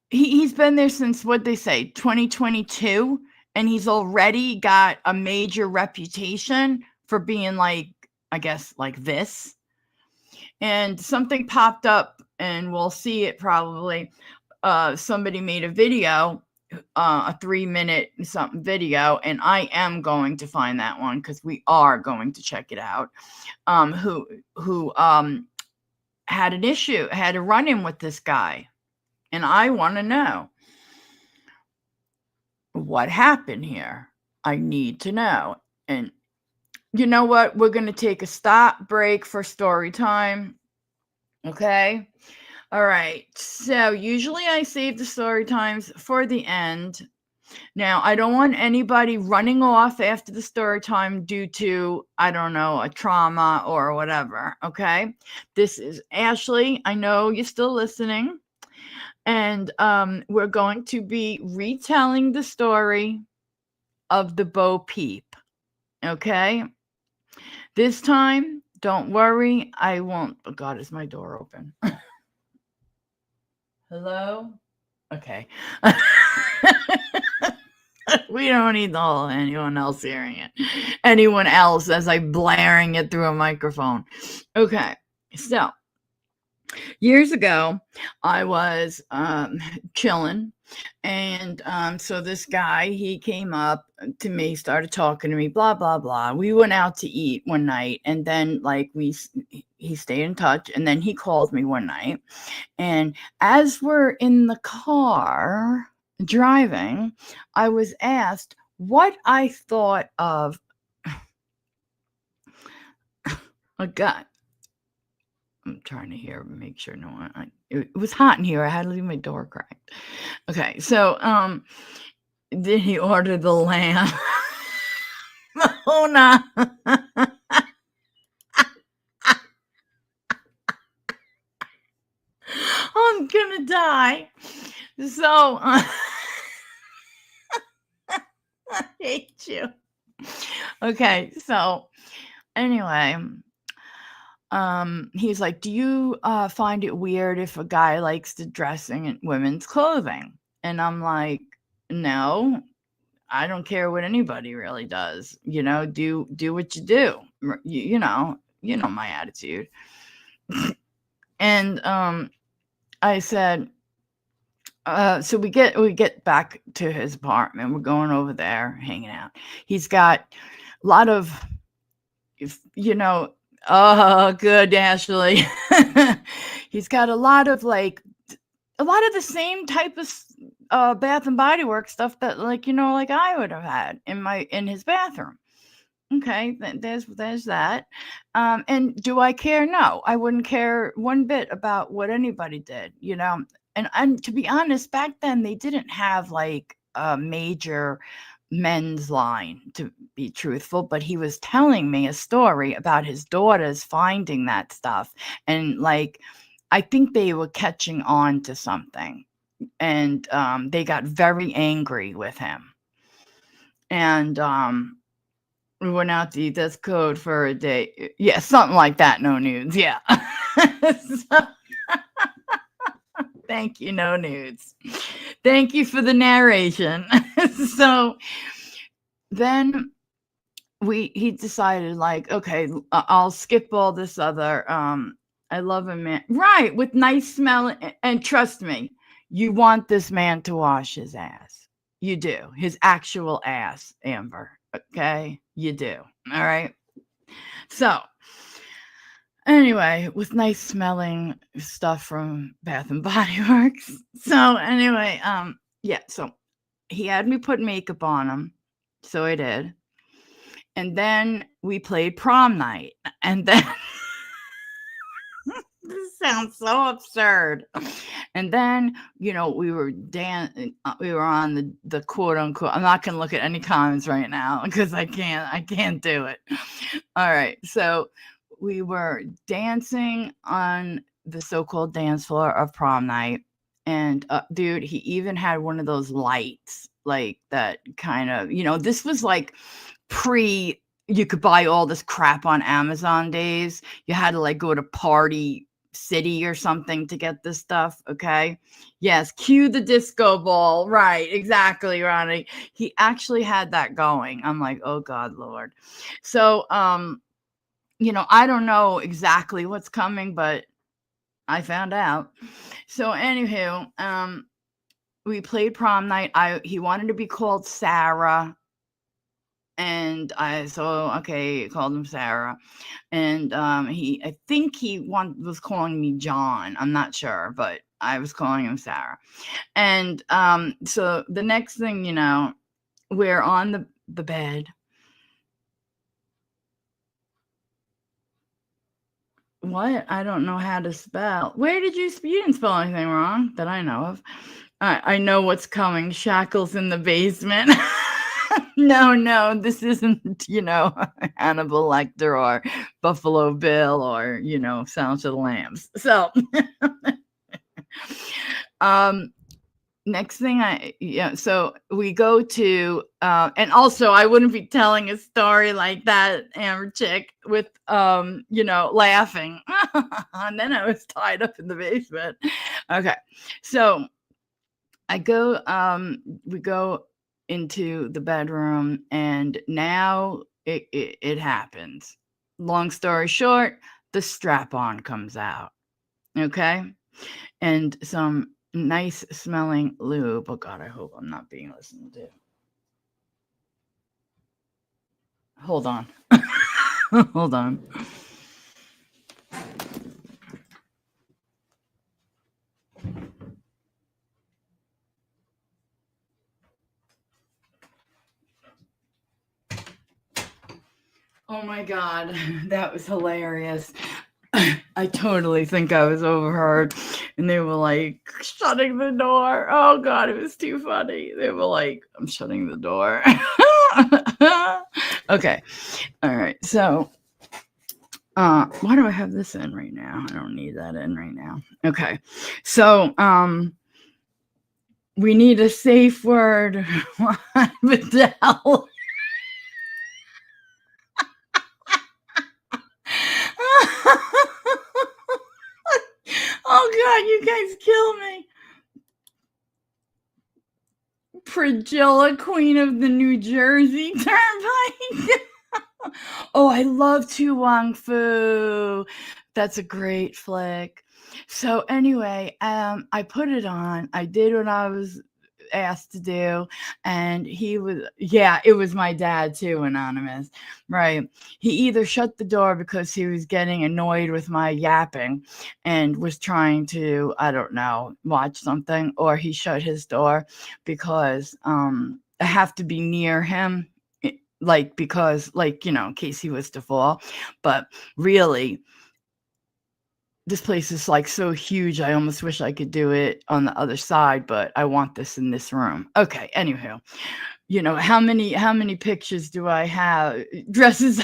he's been there since, what'd they say, 2022? And he's already got a major reputation for being like, I guess, like this. And something popped up, and we'll see it probably. Somebody made a video, a 3-minute something video, and I am going to find that one because we are going to check it out. Who had an issue, had a run-in with this guy. And I want to know what happened here. I need to know. And you know what? We're going to take a stop break for story time. Okay. All right. So usually I save the story times for the end. Now, I don't want anybody running off after the story time due to, I don't know, a trauma or whatever. Okay. This is Ashley. I know you're still listening. And we're going to be retelling the story of the Bo Peep. Okay? This time, don't worry, I won't. Oh God, is my door open? Hello? Okay. We don't need the whole anyone else hearing it. Anyone else as I'm blaring it through a microphone. Okay. So years ago, I was chilling, and so this guy, he came up to me, started talking to me, blah blah blah. We went out to eat one night, and then like he stayed in touch, and then he called me one night, and as we're in the car driving, I was asked what I thought of a guy. I'm trying to make sure no one. It was hot in here. I had to leave my door cracked. Okay, so did he order the lamb? Oh no! I'm gonna die. So I hate you. Okay, so anyway. He's like, do you find it weird if a guy likes to dress in women's clothing? And I'm like, no, I don't care what anybody really does. You know, do what you do. You know my attitude. And I said, so we get back to his apartment. We're going over there, hanging out. He's got a lot of, oh, good, Ashley. He's got a lot of the same type of Bath and Body Works stuff that like I would have had in his bathroom. Okay, there's that. And do I care? No, I wouldn't care one bit about what anybody did, And to be honest, back then they didn't have like a major men's line, to be truthful, but he was telling me a story about his daughters finding that stuff. And like, I think they were catching on to something, and they got very angry with him. And we went out to eat. That's code for a date. Yeah, something like that. No nudes. Yeah. So, thank you, no nudes. Thank you for the narration. So then he decided, like, okay, I'll skip all this other I love a man, right, with nice smell, and trust me, you want this man to wash his ass. You do. His actual ass, Amber. Okay? You do. All right? So anyway, with nice smelling stuff from Bath and Body Works. So anyway, yeah, so he had me put makeup on him. So I did. And then we played prom night. And then this sounds so absurd. And then, we were we were on the quote unquote, I'm not going to look at any comments right now because I can't do it. All right. So we were dancing on the so-called dance floor of prom night. And dude, he even had one of those lights, like that kind of, this was like you could buy all this crap on Amazon days. You had to like go to Party City or something to get this stuff. Okay. Yes. Cue the disco ball. Right. Exactly, Ronnie. He actually had that going. I'm like, oh God, Lord. So, I don't know exactly what's coming, but I found out. So anywho, we played prom night. He wanted to be called Sarah. And okay, called him Sarah. And I think he was calling me John. I'm not sure, but I was calling him Sarah. And so the next thing we're on the bed. What? I don't know how to spell. Where did you didn't spell anything wrong that I know of. I know what's coming. Shackles in the basement. No, this isn't, Hannibal Lecter or Buffalo Bill or, Silence of the Lambs. So, next thing so we go to, and also I wouldn't be telling a story like that, Amber Chick, with, laughing. And then I was tied up in the basement. Okay. So we go into the bedroom, and now it happens. Long story short, the strap-on comes out. Okay. And some nice smelling lube. Oh God, I hope I'm not being listened to. Hold on. Hold on. Oh my God, that was hilarious. I totally think I was overheard, and they were like shutting the door. Oh God, it was too funny. They were like, I'm shutting the door. Okay. All right. So, why do I have this in right now? I don't need that in right now. Okay. So, we need a safe word. Vidal. Oh God, you guys kill me. Prigilla, Queen of the New Jersey Turnpike. Oh, I love Tu Wong Fu. That's a great flick. So anyway, I put it on. I did what I was asked to do, and it was my dad too, Anonymous. Right. He either shut the door because he was getting annoyed with my yapping and was trying to, I don't know, watch something, or he shut his door because I have to be near him, because in case he was to fall. But really, this place is like so huge. I almost wish I could do it on the other side, but I want this in this room. Okay. Anywho, you know, how many pictures do I have? Dresses.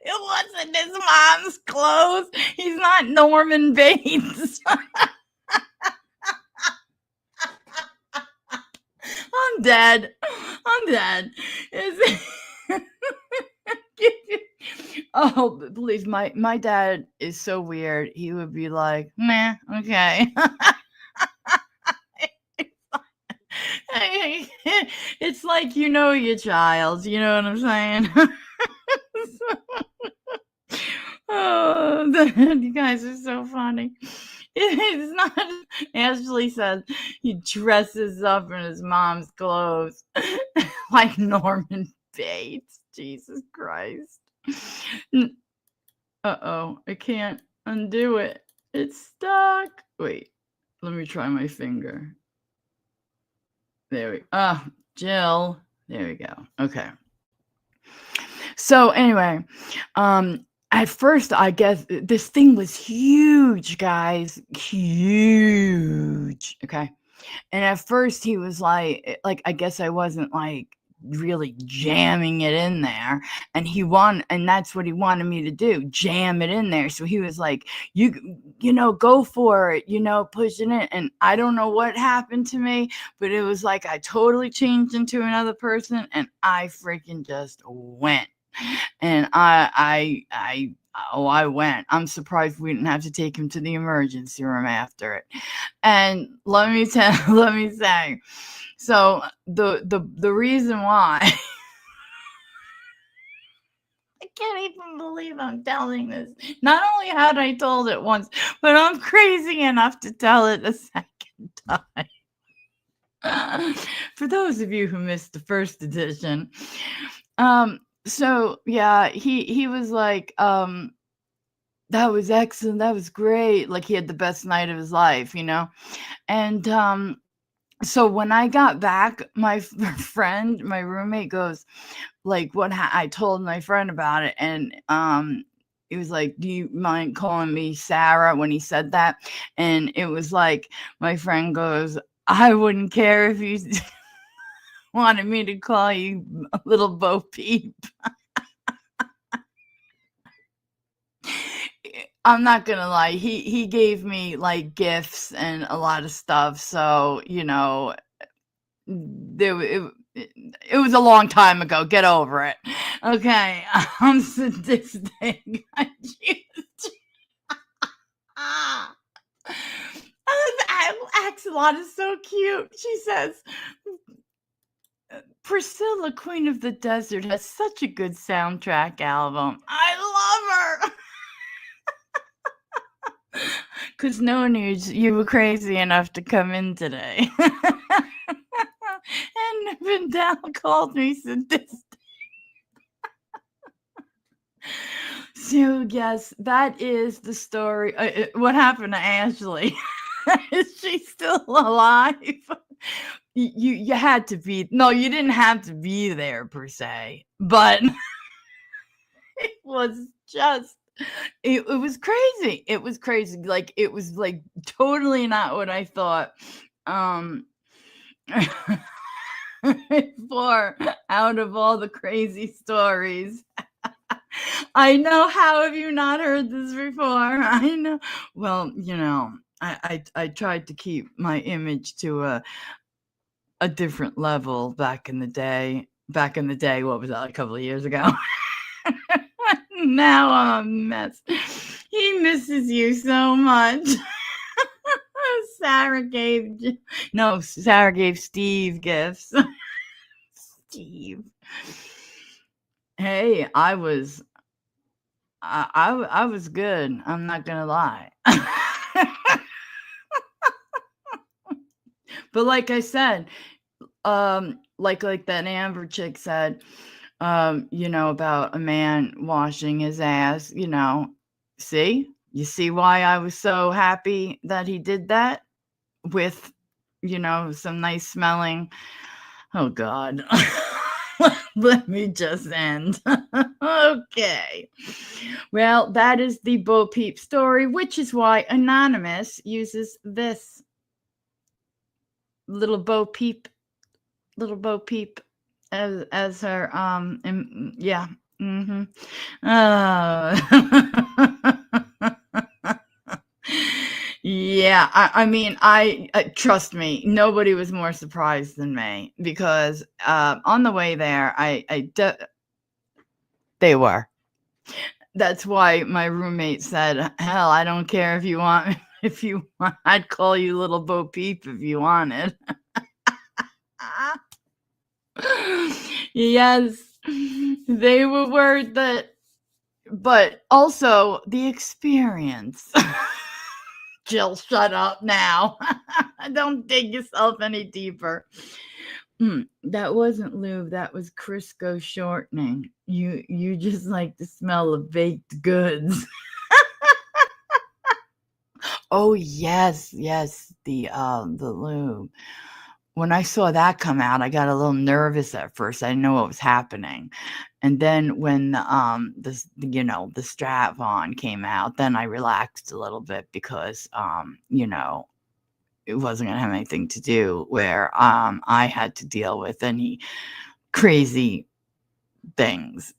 It wasn't his mom's clothes. He's not Norman Bates. I'm dead. Oh, please. My dad is so weird. He would be like, meh, okay. It's like, you know, your child. You know what I'm saying? Oh, you guys are so funny. It's not. Ashley says he dresses up in his mom's clothes like Norman Bates. Jesus Christ. Uh-oh, I can't undo it. It's stuck. Wait, let me try my finger. There we go. Jill. There we go. Okay. So anyway, at first, I guess this thing was huge, guys. Huge. Okay. And at first he was like, I guess I wasn't like really jamming it in there. And that's what he wanted me to do, jam it in there. So he was like, you know, go for it, you know, push it in. And I don't know what happened to me, but it was like I totally changed into another person and I freaking just went. And I went. I'm surprised we didn't have to take him to the emergency room after it. And let me say, so the reason why I can't even believe I'm telling this. Not only had I told it once, but I'm crazy enough to tell it a second time. For those of you who missed the first edition, so yeah, he was like, that was excellent, that was great. Like he had the best night of his life, you know? And so when I got back, my friend, my roommate goes, like, I told my friend about it, and he was like, do you mind calling me Sarah when he said that? And it was like, my friend goes, I wouldn't care if you wanted me to call you Little Bo Peep. I'm not gonna lie, he gave me like gifts and a lot of stuff, so you know, it was a long time ago. Get over it. Okay, I'm sadistic. Axelot is so cute. She says, Priscilla, Queen of the Desert, has such a good soundtrack album. I love her. Because no news, you were crazy enough to come in today. And Vidal called me sadistic. So, yes, that is the story. What happened to Ashley? Is she still alive? You had to be. No, you didn't have to be there per se, but it was just. It was crazy. It was crazy. Like it was like totally not what I thought. For out of all the crazy stories. I know. How have you not heard this before? I know. Well, you know, I tried to keep my image to a different level back in the day. Back in the day, what was that, a couple of years ago? Now I'm a mess. He misses you so much. Sarah gave Steve gifts. Steve. Hey, I was good. I'm not gonna lie. But like I said, like that Amber chick said, you know, about a man washing his ass, you know, you see why I was so happy that he did that with, you know, some nice smelling. Oh God. Let me just end. Okay. Well, that is the Bo Peep story, which is why Anonymous uses this little Bo Peep as her yeah. Mm-hmm. Yeah, I mean, trust me, nobody was more surprised than me because on the way there, they were. That's why my roommate said, "Hell, I don't care if you want, I'd call you Little Bo Peep if you wanted." Yes, they were worried that, but also the experience. Jill, shut up now. Don't dig yourself any deeper. That wasn't lube. That was Crisco shortening. You just like the smell of baked goods. Oh yes, the lube. When I saw that come out, I got a little nervous at first. I didn't know what was happening. And then when the strap on came out, then I relaxed a little bit because it wasn't going to have anything to do where I had to deal with any crazy things.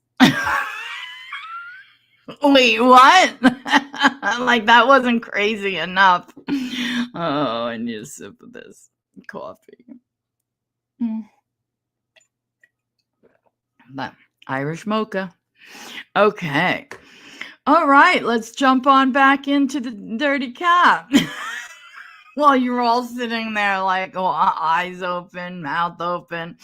Wait, what? Like that wasn't crazy enough. Oh, I need a sip of this coffee. But Irish mocha. Okay. All right, let's jump on back into the dirty cat. While you're all sitting there like eyes open, mouth open.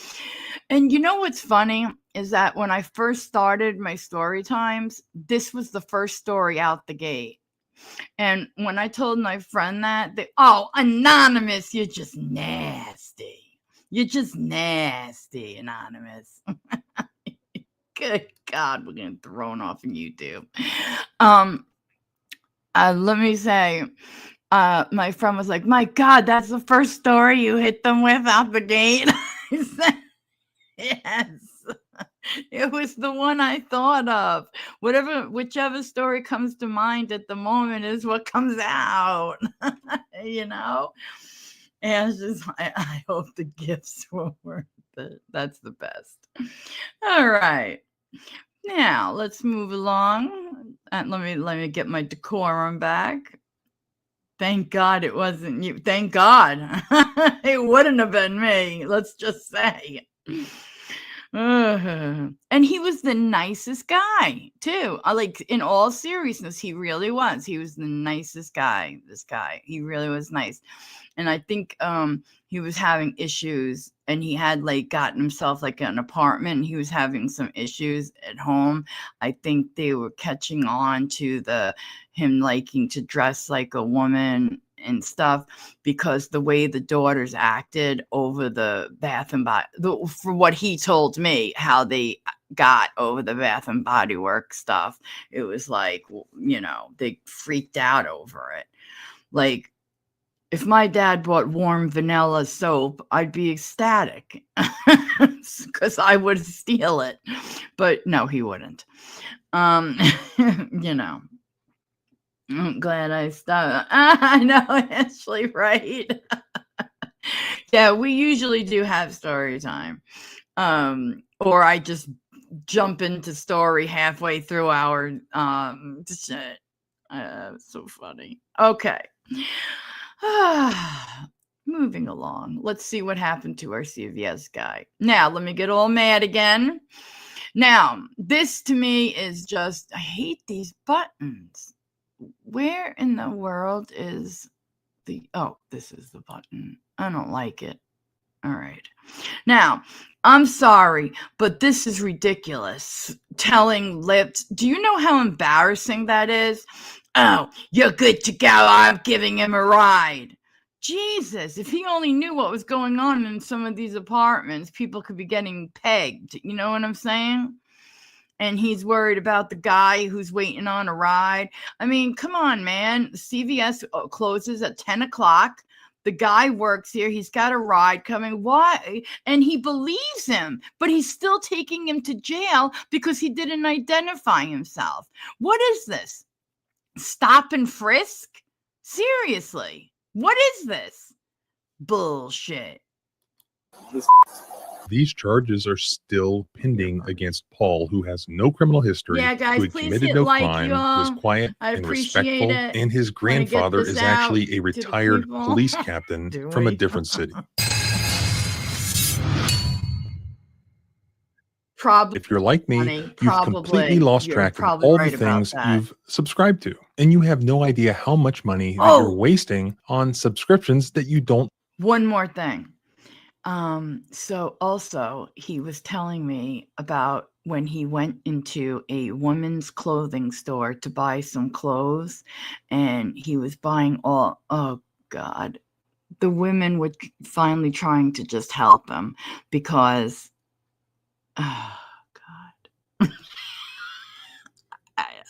And you know what's funny is that when I first started my story times, this was the first story out the gate. And when I told my friend that, Anonymous, you're just nasty. You're just nasty, Anonymous. Good God, we're getting thrown off of YouTube. Let me say, my friend was like, "My God, that's the first story you hit them with out the gate." I said, "Yes." It was the one I thought of. Whichever story comes to mind at the moment is what comes out. And it's just, I hope the gifts were worth it. That's the best. All right. Now let's move along. And let me get my decorum back. Thank God it wasn't you. Thank God. It wouldn't have been me. Let's just say. And he was the nicest guy too. Like in all seriousness, he really was. He was the nicest guy. This guy, he really was nice. And I think he was having issues, and he had like gotten himself like an apartment, and he was having some issues at home. I think they were catching on to him liking to dress like a woman and stuff, because the way the daughters acted over the Bath and Body, for what he told me, how they got over the Bath and Body Works stuff, it was like, they freaked out over it. Like, if my dad bought warm vanilla soap, I'd be ecstatic because I would steal it. But no, he wouldn't. I'm glad I stopped. I know, Ashley, right? Yeah, we usually do have story time. Or I just jump into story halfway through our shit. So funny. Okay. Moving along. Let's see what happened to our CVS guy. Now, let me get all mad again. Now, this to me is just, I hate these buttons. Where in the world is this is the button. I don't like it. All right. Now, I'm sorry, but this is ridiculous. Telling lips. Do you know how embarrassing that is? "Oh, you're good to go. I'm giving him a ride." Jesus, if he only knew what was going on in some of these apartments, people could be getting pegged. You know what I'm saying? And he's worried about the guy who's waiting on a ride. I mean, come on, man. CVS closes at 10 o'clock. the guy works here. He's got a ride coming. Why? And he believes him, but he's still taking him to jail because he didn't identify himself. What is this? Stop and frisk? Seriously, what is this? Bullshit. These charges are still pending against Paul, who has no criminal history, Yeah, guys, who had please committed hit no like, crime, was y'all. quiet I and appreciate respectful, it. and his Wanna get grandfather this is out actually to a the retired people. police captain Do from a we? different city. Probably. If you're like me, Funny. you've Probably. completely lost You're track of probably all the right about things that. you've subscribed to, and you have no idea how much money that you're wasting on subscriptions that you don't. One more thing. So also he was telling me about when he went into a woman's clothing store to buy some clothes, and he was buying oh God, the women were finally trying to just help him because, oh God,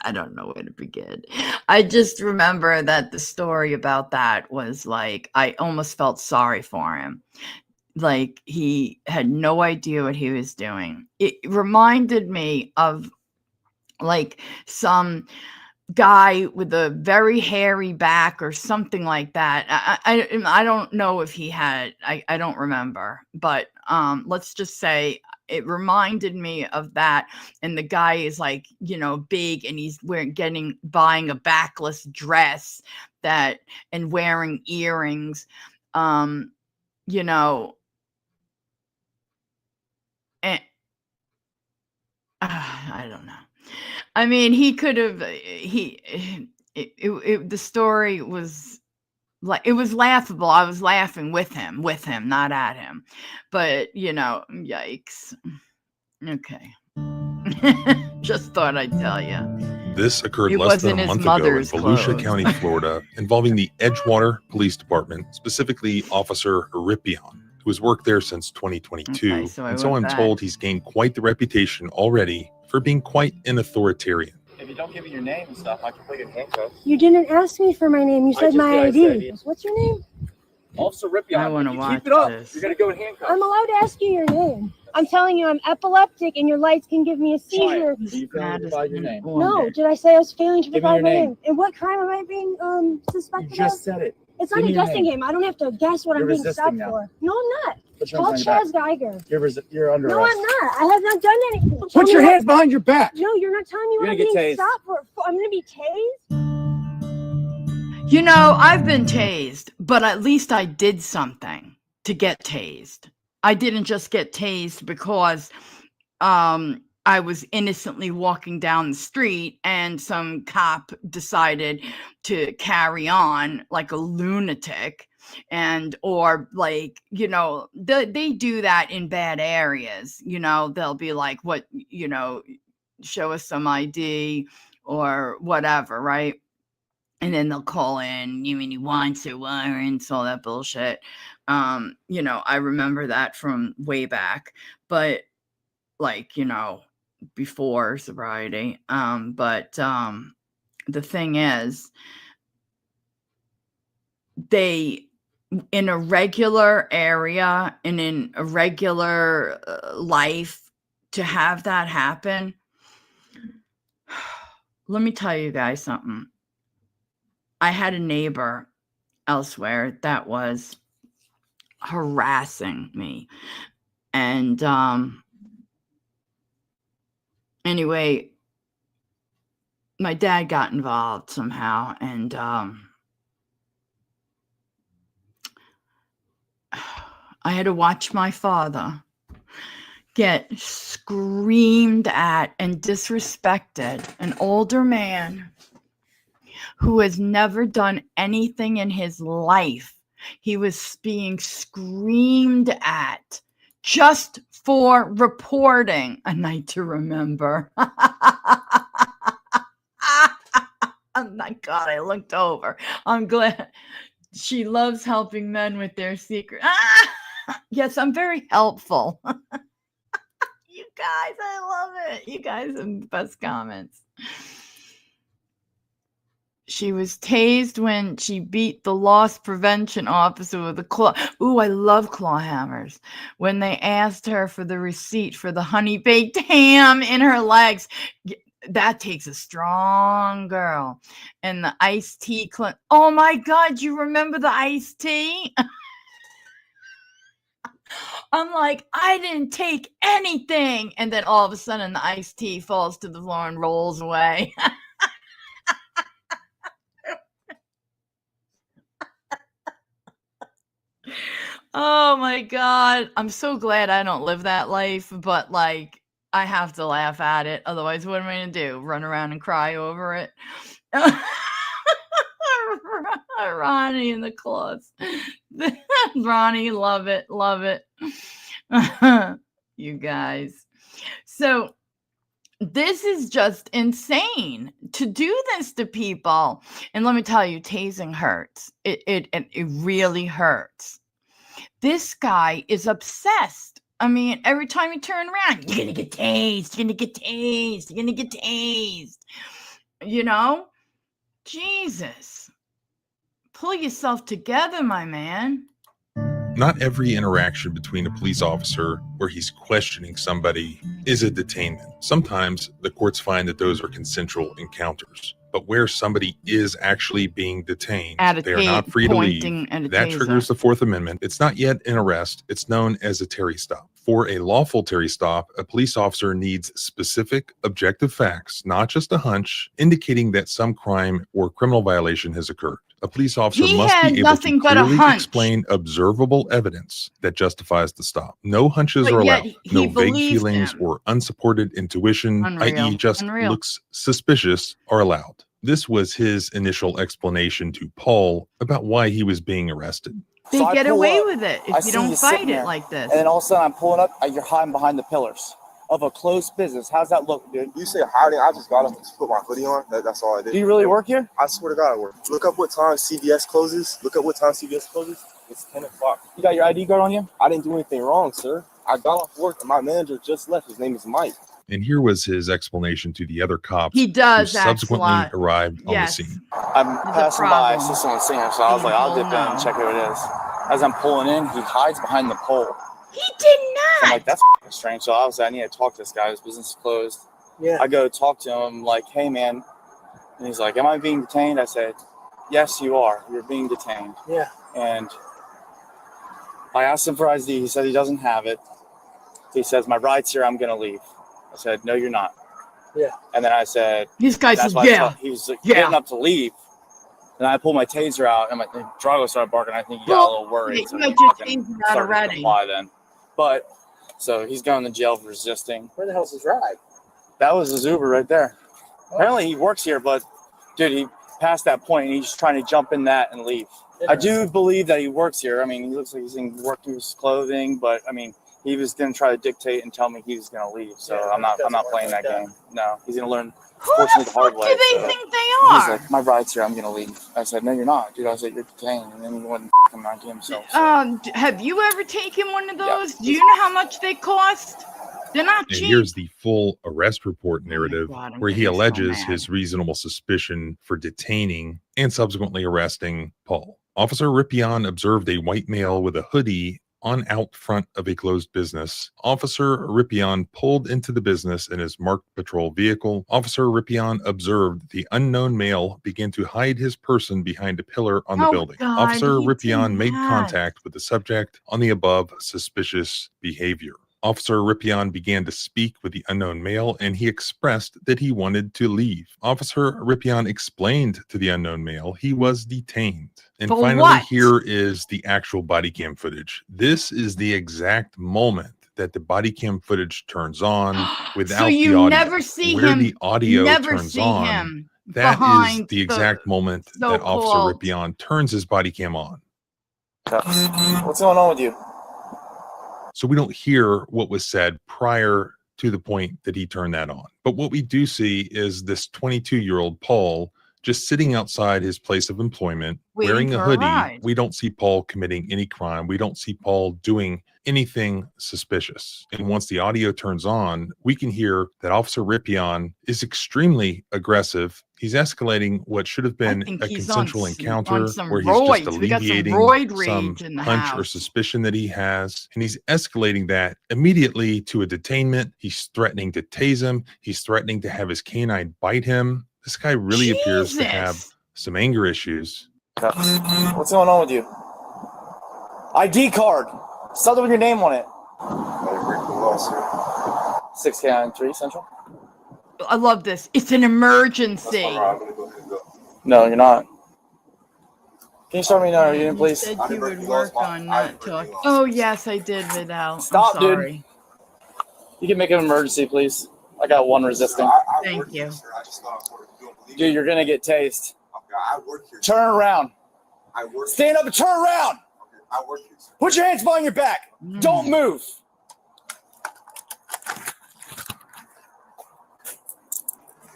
I don't know where to begin. I just remember that the story about that was like, I almost felt sorry for him. Like he had no idea what he was doing. It reminded me of like some guy with a very hairy back or something like that. I don't know if he had, I don't remember, but let's just say it reminded me of that. And the guy is like, you know, big, and he's buying a backless dress and wearing earrings, you know, and I don't know. I mean, he could have, the story was like, it was laughable. I was laughing with him, not at him. But, you know, yikes. Okay. Just thought I'd tell you. This occurred It less than wasn't a his month ago in mother's Volusia clothes. County, Florida, involving the Edgewater Police Department, specifically Officer Rippion, who has worked there since 2022. Okay, so and so went I'm back. told he's gained quite the reputation already for being quite an authoritarian. If you don't give me your name and stuff, I can put you in handcuffs. You didn't ask me for my name. You said my ID. What's your name? Officer Rippion, I want to if you watch keep it up, this. you're going to go in handcuffs. I'm allowed to ask you your name. I'm telling you, I'm epileptic, and your lights can give me a seizure. Are you failing to provide your name? No, did I say I was failing to Give me provide your my name. name? And what crime am I being suspected You just of? said it. It's Give not me a your guessing name. game. I don't have to guess what You're I'm being resisting stopped now. for. No, I'm not. Put your Call hands behind Chaz your back. Geiger. You're under No, arrest. I'm not. I have not done anything. Put your hands behind your back. No, you're not telling me You're what I'm gonna get being tased. stopped for. I'm going to be tased? You know, I've been tased, but at least I did something to get tased. I didn't just get tased because I was innocently walking down the street and some cop decided to carry on like a lunatic, or like, you know, they do that in bad areas. You know, they'll be like, what, you know, show us some ID or whatever, right? And then they'll call in, you mean you want or warrants, all that bullshit. You know, I remember that from way back, but like, you know, before sobriety. But the thing is, they, in a regular area and in a regular life, to have that happen, let me tell you guys something. I had a neighbor elsewhere that was harassing me. And anyway, my dad got involved somehow, and I had to watch my father get screamed at and disrespected, an older man who has never done anything in his life. He was being screamed at just for reporting A Night to Remember. Oh my God, I looked over. I'm glad. She loves helping men with their secret. Yes, I'm very helpful. You guys, I love it. You guys have the best comments. She was tased when she beat the loss prevention officer with a claw. Ooh, I love claw hammers. When they asked her for the receipt for the honey baked ham in her legs. That takes a strong girl. And the iced tea. Oh my God, you remember the iced tea? I'm like, I didn't take anything. And then all of a sudden the iced tea falls to the floor and rolls away. Oh my God. I'm so glad I don't live that life, but like I have to laugh at it. Otherwise, what am I going to do? Run around and cry over it? Ronnie in the claws. Ronnie, love it. Love it. You guys. So this is just insane to do this to people. And let me tell you, tasing hurts. It really hurts. This guy is obsessed. I mean, every time you turn around, you're going to get tased. You're going to get tased. You're going to get tased. You know? Jesus. Pull yourself together, my man. Not every interaction between a police officer where he's questioning somebody is a detainment. Sometimes the courts find that those are consensual encounters. But where somebody is actually being detained, they are not free to leave. That triggers the Fourth Amendment. It's not yet an arrest. It's known as a Terry stop. For a lawful Terry stop, a police officer needs specific objective facts, not just a hunch, indicating that some crime or criminal violation has occurred. A police officer must be able to clearly explain observable evidence that justifies the stop. No hunches are allowed. No vague feelings or unsupported intuition, i.e. just looks suspicious, are allowed. This was his initial explanation to Paul about why he was being arrested. They get away with it if you don't fight it like this. And then all of a sudden I'm pulling up, you're hiding behind the pillars of a closed business. How's that look, dude? You say hiding, I just got up and put my hoodie on. That's all I did. Do you really work here? I swear to God I work. Look up what time CVS closes. Look up what time CVS closes. It's 10 o'clock. You got your ID card on you? I didn't do anything wrong, sir. I got off work and my manager just left. His name is Mike. And here was his explanation to the other cops who subsequently arrived on the scene. I'm passing by assistant on the scene, so I was like, I'll dip in and check who it is. As I'm pulling in, he hides behind the pole. He did not. I'm like, that's strange. So obviously I need to talk to this guy. His business is closed. Yeah. I go talk to him, like, hey, man. And he's like, am I being detained? I said, yes, you are. You're being detained. Yeah. And I asked him for ID. He said he doesn't have it. He says, my ride's here. I'm going to leave. I said, no, you're not. Yeah. And then I said, this guy says, yeah. He was like, getting up to leave. And I pulled my taser out, and Drago started barking. I think he got a little worried. So he fucking started to comply then. But, so he's going to jail for resisting. Where the hell's his ride? That was his Uber right there. Oh. Apparently he works here, but, dude, he passed that point, and he's trying to jump in that and leave. I do believe that he works here. I mean, he looks like he's in working his clothing, but, I mean, he was going to try to dictate and tell me he was going to leave. So yeah, I'm not playing that game. No, he's going to learn. Who the fuck do they think they are? He's like, my ride's here. I'm going to leave. I said, no, you're not, dude. I said, you're detained. And then he wouldn't come around to himself. So. Have you ever taken one of those? Yeah. Do you know how much they cost? They're not cheap. And here's the full arrest report narrative where he alleges his reasonable suspicion for detaining and subsequently arresting Paul. Officer Ripion observed a white male with a hoodie on out front of a closed business. Officer Ripion pulled into the business in his marked patrol vehicle. Officer Ripion observed the unknown male begin to hide his person behind a pillar on the building. God, Officer Ripion made contact with the subject on the above suspicious behavior. Officer Ripion began to speak with the unknown male, and he expressed that he wanted to leave. Officer Ripion explained to the unknown male he was detained. And finally, here is the actual body cam footage. This is the exact moment that the body cam footage turns on without so you the audio. Never see Where him. the audio never turns see on, him that is the exact moment that Officer Ripion turns his body cam on. What's going on with you? So we don't hear what was said prior to the point that he turned that on. But what we do see is this 22-year-old Paul just sitting outside his place of employment, Waiting wearing a for a hoodie. ride. We don't see Paul committing any crime. We don't see Paul doing anything suspicious. And once the audio turns on, we can hear that Officer Ripion is extremely aggressive. He's escalating what should have been a consensual encounter some where he's just roids. We got some alleviating roid some rage in the hunch or house. suspicion that he has. And he's escalating that immediately to a detainment. He's threatening to tase him. He's threatening to have his canine bite him. This guy really appears to have some anger issues. What's going on with you? ID card. Something with your name on it. 6K93 Central. I love this. It's an emergency. No, you're not. Can you start me now, again, please? You said you would work on not talking. Oh, yes, I did, Vidal. Stop, I'm sorry. dude. You can make an emergency, please. I got one resisting. Thank you. Dude, you're going to get tased. Turn around. Stand up and turn around. Put your hands behind your back. Don't move.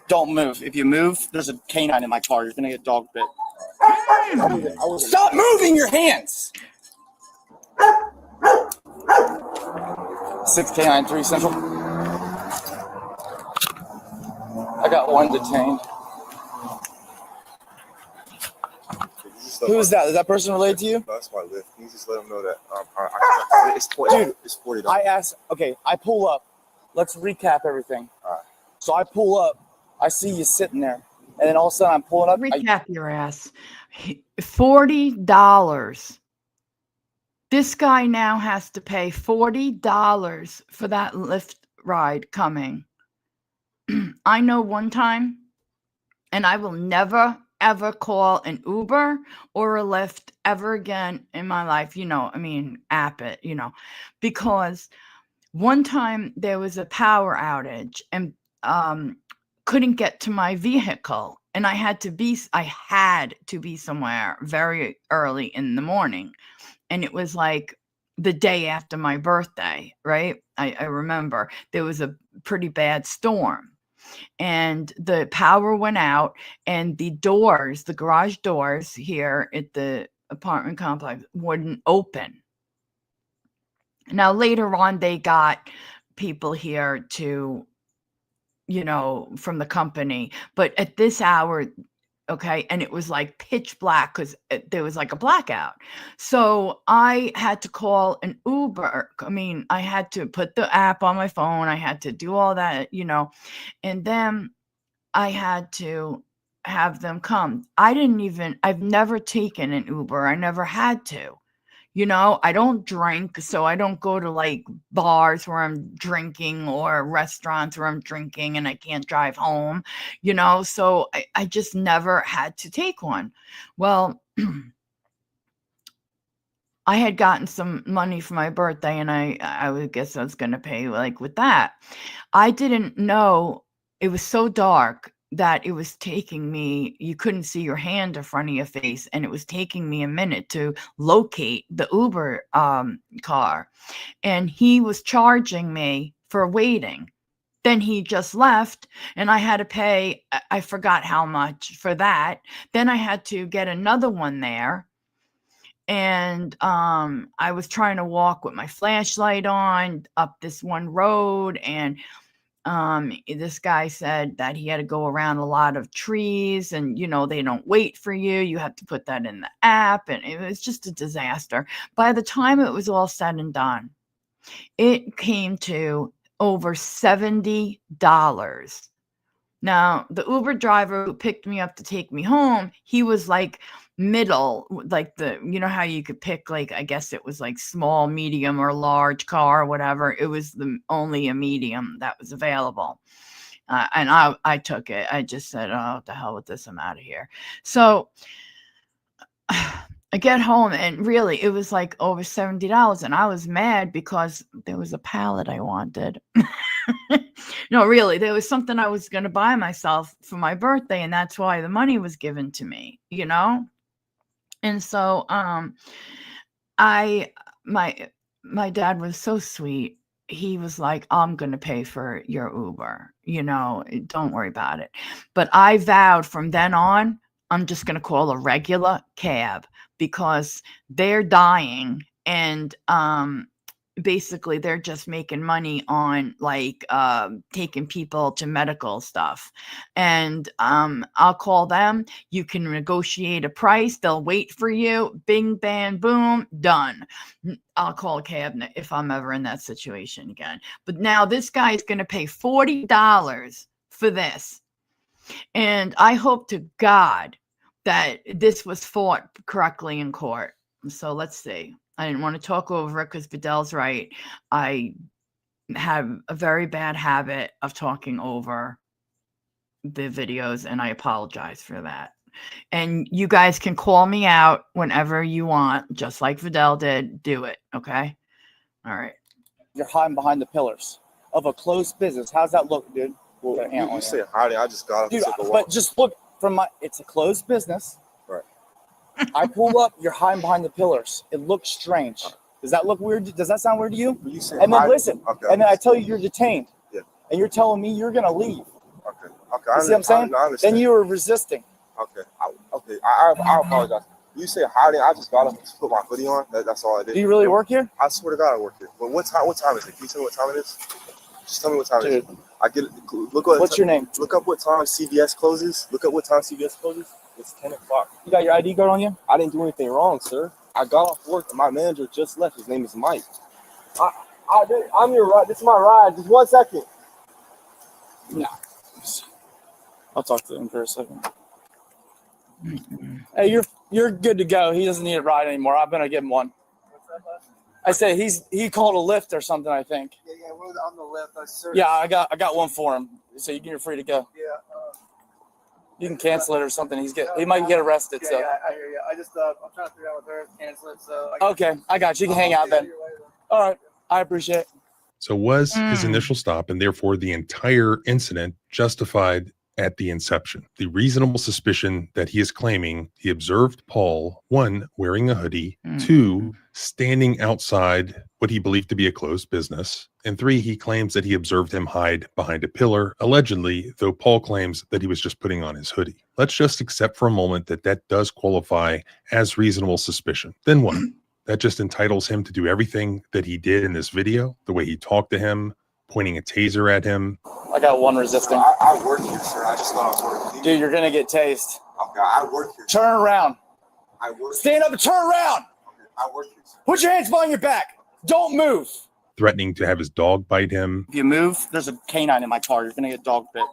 Don't move. If you move, there's a canine in my car. You're going to get dog bit. Stop moving your hands. 6K93 Central. I got one detained. Who is that? Is that person related to you? No, that's my lift. Can you just let them know that it's Dude, it's $40. I asked, okay, I pull up. Let's recap everything. All right. So I pull up. I see you sitting there. And then all of a sudden I'm pulling up. Recap your ass. $40. This guy now has to pay $40 for that Lyft ride coming. I know one time, and I will never, ever call an Uber or a Lyft ever again in my life. App it, because one time there was a power outage and couldn't get to my vehicle. And I had to be somewhere very early in the morning. And it was like the day after my birthday, right? I remember there was a pretty bad storm and the power went out and the garage doors here at the apartment complex wouldn't open. Now, later on, they got people here to, from the company, but at this hour, okay, and it was like pitch black because there was like a blackout. So I had to call an Uber. I had to put the app on my phone. I had to do all that, and then I had to have them come. I've never taken an Uber. I never had to. I don't drink, so I don't go to like bars where I'm drinking or restaurants where I'm drinking and I can't drive home, so I just never had to take one. Well, I had gotten some money for my birthday and I would guess I was going to pay like with that. I didn't know it was so dark that it was taking me, you couldn't see your hand in front of your face, and it was taking me a minute to locate the Uber car. And he was charging me for waiting. Then he just left, and I had to pay, I forgot how much for that. Then I had to get another one there. And I was trying to walk with my flashlight on up this one road, and this guy said that he had to go around a lot of trees and, they don't wait for you. You have to put that in the app. And it was just a disaster. By the time it was all said and done, it came to over $70. Now, the Uber driver who picked me up to take me home, he was like middle, like how you could pick, like, I guess it was like small, medium, or large car or whatever. It was only a medium that was available. And I took it. I just said, oh, what the hell with this? I'm out of here. So I get home and really it was like over $70. And I was mad because there was a pallet I wanted. No, really, there was something I was going to buy myself for my birthday. And that's why the money was given to me, And so my dad was so sweet. he was like, I'm going to pay for your Uber, don't worry about it. But I vowed from then on, I'm just going to call a regular cab because they're dying. And basically they're just making money on like taking people to medical stuff. And I'll call them. You can negotiate a price. They'll wait for you. Bing, bang, boom, done. I'll call a cab if I'm ever in that situation again. But now this guy is going to pay $40 for this. And I hope to God that this was fought correctly in court. So let's see. I didn't want to talk over it because Vidal's right. I have a very bad habit of talking over the videos, and I apologize for that. And you guys can call me out whenever you want, just like Vidal did. Do it, okay? All right. You're hiding behind the pillars of a closed business. How's that look, dude? Well, you say hiding. I just got up and took a walk. But just look it's a closed business. Right. I pull up, you're hiding behind the pillars. It looks strange. Does that look weird? Does that sound weird to you? You say and then hiding. listen, and then I tell you you're detained. Yeah. And you're telling me you're gonna leave. Okay. You see what I'm saying? I understand. Then you were resisting. Okay. I apologize. You say hiding. I just got up and put my hoodie on. That's all I did. Do you really work here? I swear to God, I work here. But what time is it? Can you tell me what time it is? Just tell me what time it is. I get it. What's your name? Look up what time CVS closes. It's 10 o'clock. You got your ID card on you? I didn't do anything wrong, sir. I got off work and my manager just left. His name is Mike. I'm your ride. This is my ride. Just 1 second. No. I'll talk to him for a second. Hey, you're good to go. He doesn't need a ride anymore. I'm gonna give him one. I said he called a lift or something, I think. Yeah, we're on the left. Yeah, I got one for him. So you're free to go. Yeah. You can cancel it or something. He might get arrested. Yeah, so. yeah, I hear you. I just I'm trying to figure out with her to cancel it. So. Okay, I got you. You can hang out then. All right, I appreciate it. So was his initial stop and therefore the entire incident justified at the inception? The reasonable suspicion that he is claiming he observed Paul, 1, wearing a hoodie, 2, standing outside what he believed to be a closed business, and 3, he claims that he observed him hide behind a pillar, allegedly, though Paul claims that he was just putting on his hoodie. Let's just accept for a moment that that does qualify as reasonable suspicion. Then what? That just entitles him to do everything that he did in this video, the way he talked to him, pointing a taser at him. I got one resisting. I work here, sir. I just thought I was working. Dude, you're gonna get tased. Okay, I work here. Turn around. I work. Stand up and turn around. Okay, I work here, sir. Put your hands behind your back. Don't move. Threatening to have his dog bite him. If you move, there's a canine in my car. You're gonna get dog bit.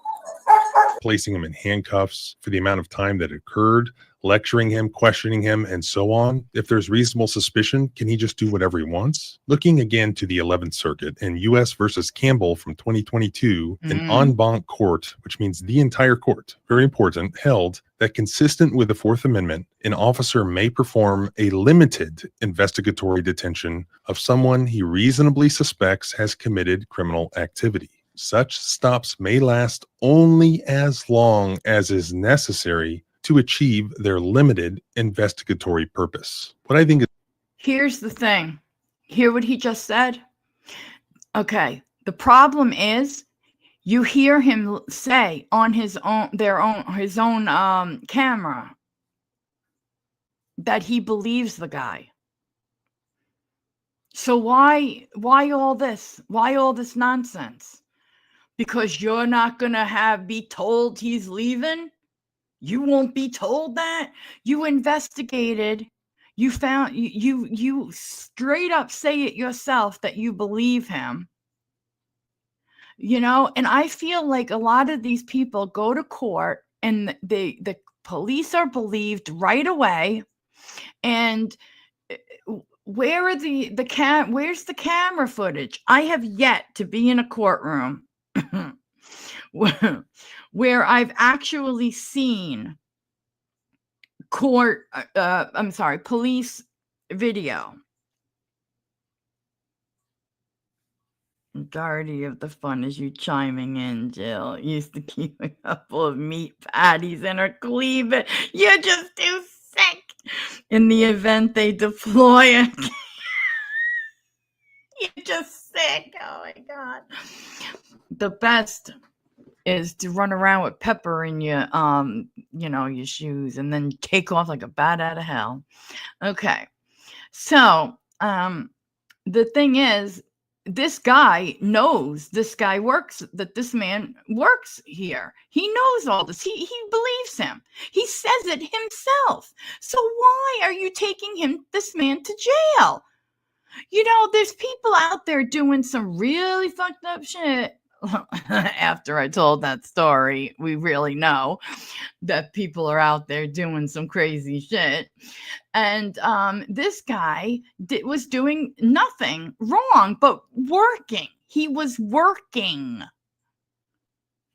Placing him in handcuffs for the amount of time that occurred, lecturing him, questioning him, and so on. If there's reasonable suspicion, can he just do whatever he wants? Looking again to the 11th Circuit in U.S. versus Campbell from 2022, an en banc court, which means the entire court, very important, held that consistent with the Fourth Amendment, an officer may perform a limited investigatory detention of someone he reasonably suspects has committed criminal activity. Such stops may last only as long as is necessary to achieve their limited investigatory purpose. What I think is... Here's the thing. Hear what he just said? Okay. The problem is you hear him say on his own camera that he believes the guy. So why all this? Why all this nonsense? Because you're not going to be told he's leaving? You won't be told that? You investigated. You found, you straight up say it yourself that you believe him. And I feel like a lot of these people go to court and the police are believed right away. And where's the camera footage? I have yet to be in a courtroom where I've actually seen police video. Majority of the fun is you chiming in, Jill. Used to keep a couple of meat patties in her cleavage. You're just too sick. In the event they deploy a you're just sick. Oh my God. The best is to run around with pepper in your your shoes and then take off like a bat out of hell. Okay. So, the thing is, this guy knows this man works here. He knows all this. He believes him. He says it himself. So why are you taking this man to jail? There's people out there doing some really fucked up shit. After I told that story, we really know that people are out there doing some crazy shit. And this guy was doing nothing wrong, but working. He was working.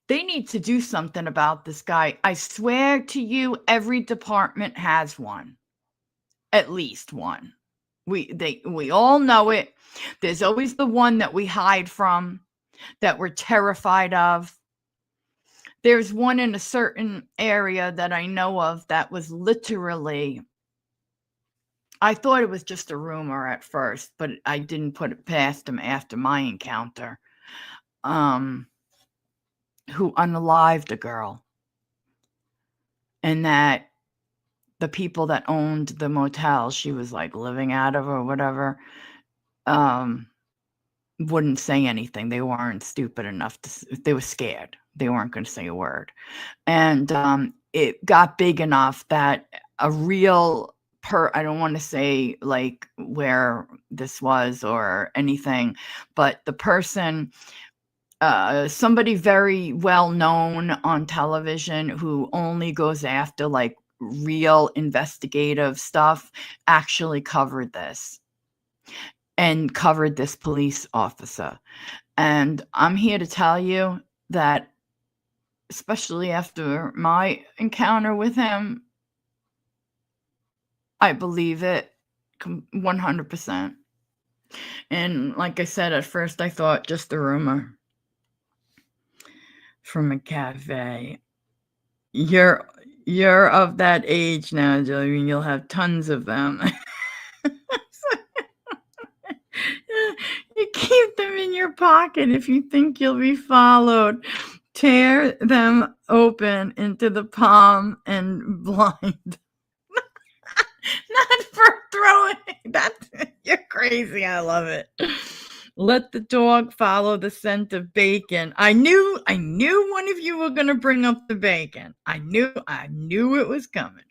They need to do something about this guy. I swear to you, every department has one. At least one. We all know it. There's always the one that we hide from, that we're terrified of. There's one in a certain area that I know of that was literally, I thought it was just a rumor at first, but I didn't put it past him after my encounter, who unalived a girl. And that the people that owned the motel she was like living out of or whatever, wouldn't say anything. They weren't stupid enough they were scared. They weren't going to say a word. And it got big enough that a real I don't want to say like where this was or anything, but the person, somebody very well known on television who only goes after like real investigative stuff, actually covered this and covered this police officer. And I'm here to tell you that, especially after my encounter with him, I believe it 100%. And like I said, at first I thought just a rumor from a cafe. You're of that age now, Jillian. You'll have tons of them. You keep them in your pocket if you think you'll be followed. Tear them open into the palm and blind. Not for throwing. You're crazy. I love it. Let the dog follow the scent of bacon. I knew one of you were going to bring up the bacon. I knew it was coming.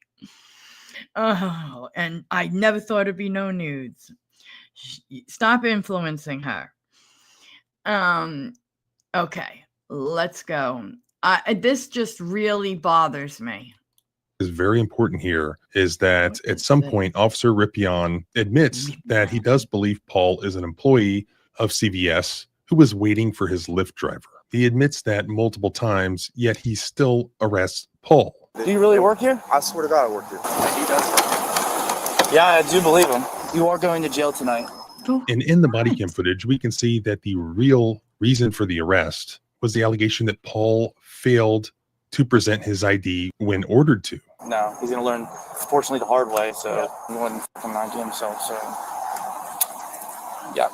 Oh, and I never thought it'd be no nudes. Stop influencing her. Okay, let's go. This just really bothers me. Is very important here is that at some point, Officer Ripion admits that he does believe Paul is an employee of CVS who was waiting for his Lyft driver. He admits that multiple times, yet he still arrests Paul. Do you really work here? I swear to God I work here. He does. Yeah, I do believe him. You are going to jail tonight. And in the body cam footage, we can see that the real reason for the arrest was the allegation that Paul failed to present his ID when ordered to. No, he's going to learn, fortunately, the hard way. So he wouldn't come on to himself. So, yeah.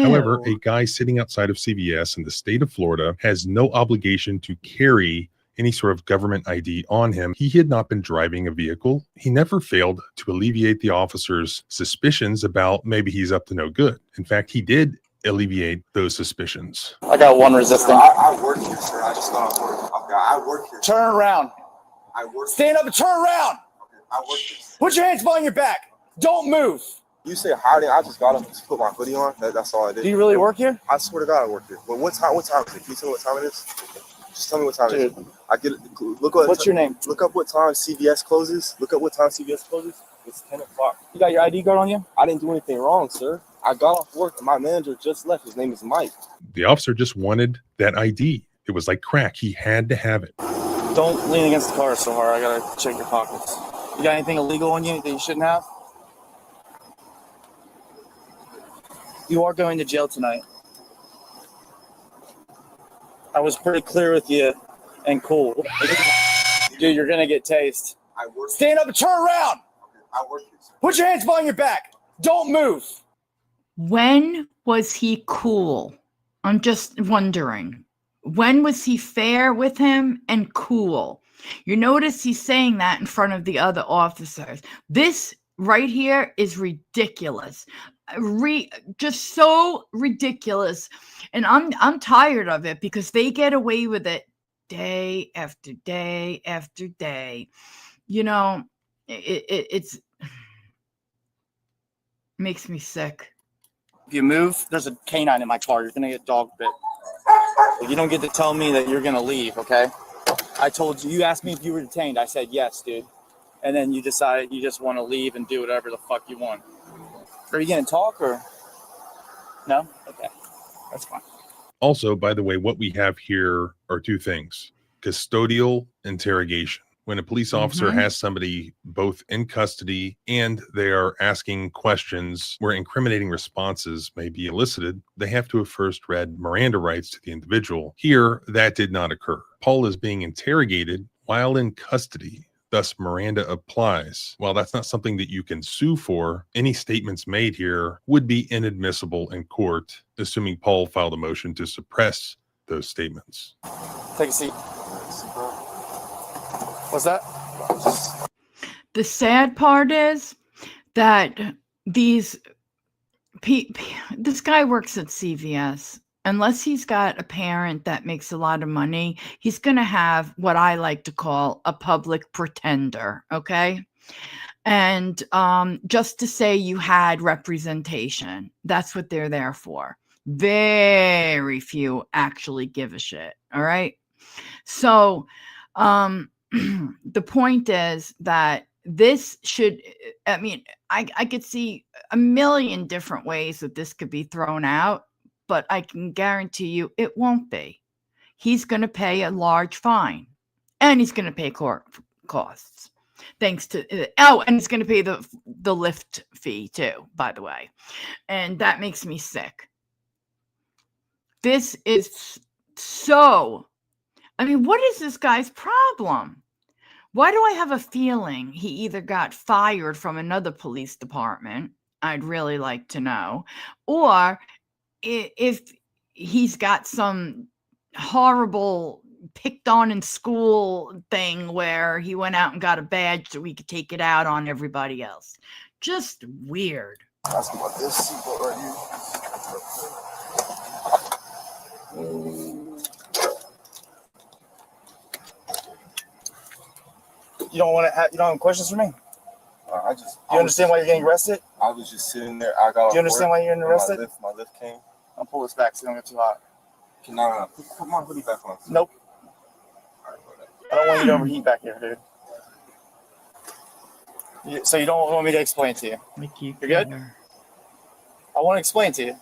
However, a guy sitting outside of CVS in the state of Florida has no obligation to carry any sort of government ID on him. He had not been driving a vehicle. He never failed to alleviate the officer's suspicions about maybe he's up to no good. In fact, he did alleviate those suspicions. I got one resisting. I work here, sir. I just got off work. Okay, I work here. Turn around. I work. Stand up and turn around. Okay, I work here. Put your hands behind your back. Don't move. You say hiding. I just got up to put my hoodie on. That's all I did. Do you really work here? I swear to God I work here. But what time is it? Can you tell me what time it is? Just tell me what time it is. I get it. What's your name? Look up what time CVS closes. Look up what time CVS closes. It's 10 o'clock. You got your ID card on you? I didn't do anything wrong, sir. I got off work and my manager just left. His name is Mike. The officer just wanted that ID. It was like crack. He had to have it. Don't lean against the car so hard. I gotta check your pockets. You got anything illegal on you that you shouldn't have? You are going to jail tonight. I was pretty clear with you and cool. Dude, you're gonna get tased. I work. Stand up and turn around. I work here, sir. Put your hands behind your back. Don't move. When was he cool? I'm just wondering. When was he fair with him and cool? You notice he's saying that in front of the other officers. This right here is ridiculous. Just so ridiculous. And I'm tired of it because they get away with it day after day after day. You know, it makes me sick. If you move, there's a canine in my car. You're gonna get dog bit. You don't get to tell me that you're gonna leave, okay? I told you. You asked me if you were detained. I said yes, dude. And then you decided you just want to leave and do whatever the fuck you want. Are you gonna talk or no? Okay, that's fine. Also, by the way, what we have here are two things: custodial interrogation. When a police officer has somebody both in custody and they are asking questions where incriminating responses may be elicited, they have to have first read Miranda rights to the individual. Here, that did not occur. Paul is being interrogated while in custody. Thus, Miranda applies. While that's not something that you can sue for, any statements made here would be inadmissible in court, assuming Paul filed a motion to suppress those statements. Take a seat. What's that? The sad part is that this guy works at CVS. Unless he's got a parent that makes a lot of money, he's going to have what I like to call a public pretender, okay? And just to say you had representation. That's what they're there for. Very few actually give a shit, all right? So the point is that this should, I mean, I could see a million different ways that this could be thrown out, but I can guarantee you it won't be. He's going to pay a large fine and he's going to pay court costs. Thanks to, and he's going to pay the lift fee too, by the way. And that makes me sick. This is so, I mean, what is this guy's problem? Why do I have a feeling he either got fired from another police department? I'd really like to know. Or if he's got some horrible picked on in school thing where he went out and got a badge so we could take it out on everybody else. Just weird. Ask about this seatbelt right here. You don't have questions for me? You understand why you're getting arrested? I was just sitting there. I got. Do you understand why you're getting arrested? My lift came. I'll pull this back so you don't get too hot. No. Put my hoodie back on. Nope. I don't want you to overheat back here, dude. So you don't want me to explain to you? You're good? I want to explain to you.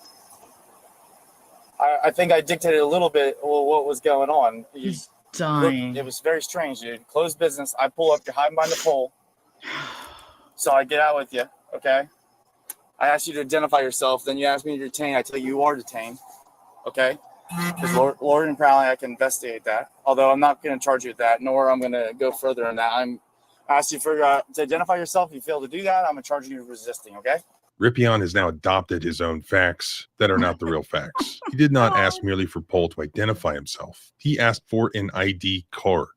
I think I dictated a little bit what was going on. He's dying. It was very strange, dude. Closed business. I pull up, you're hiding behind the pole. So I get out with you, okay? I asked you to identify yourself. Then you asked me to detain. I tell you you are detained, okay? Because Lord and Prowling, I can investigate that. Although I'm not going to charge you with that, nor I'm going to go further in that. I asked you to identify yourself. If you fail to do that, I'm going to charge you with resisting, okay? Rippion has now adopted his own facts that are not the real facts. He did not ask merely for Paul to identify himself. He asked for an ID card.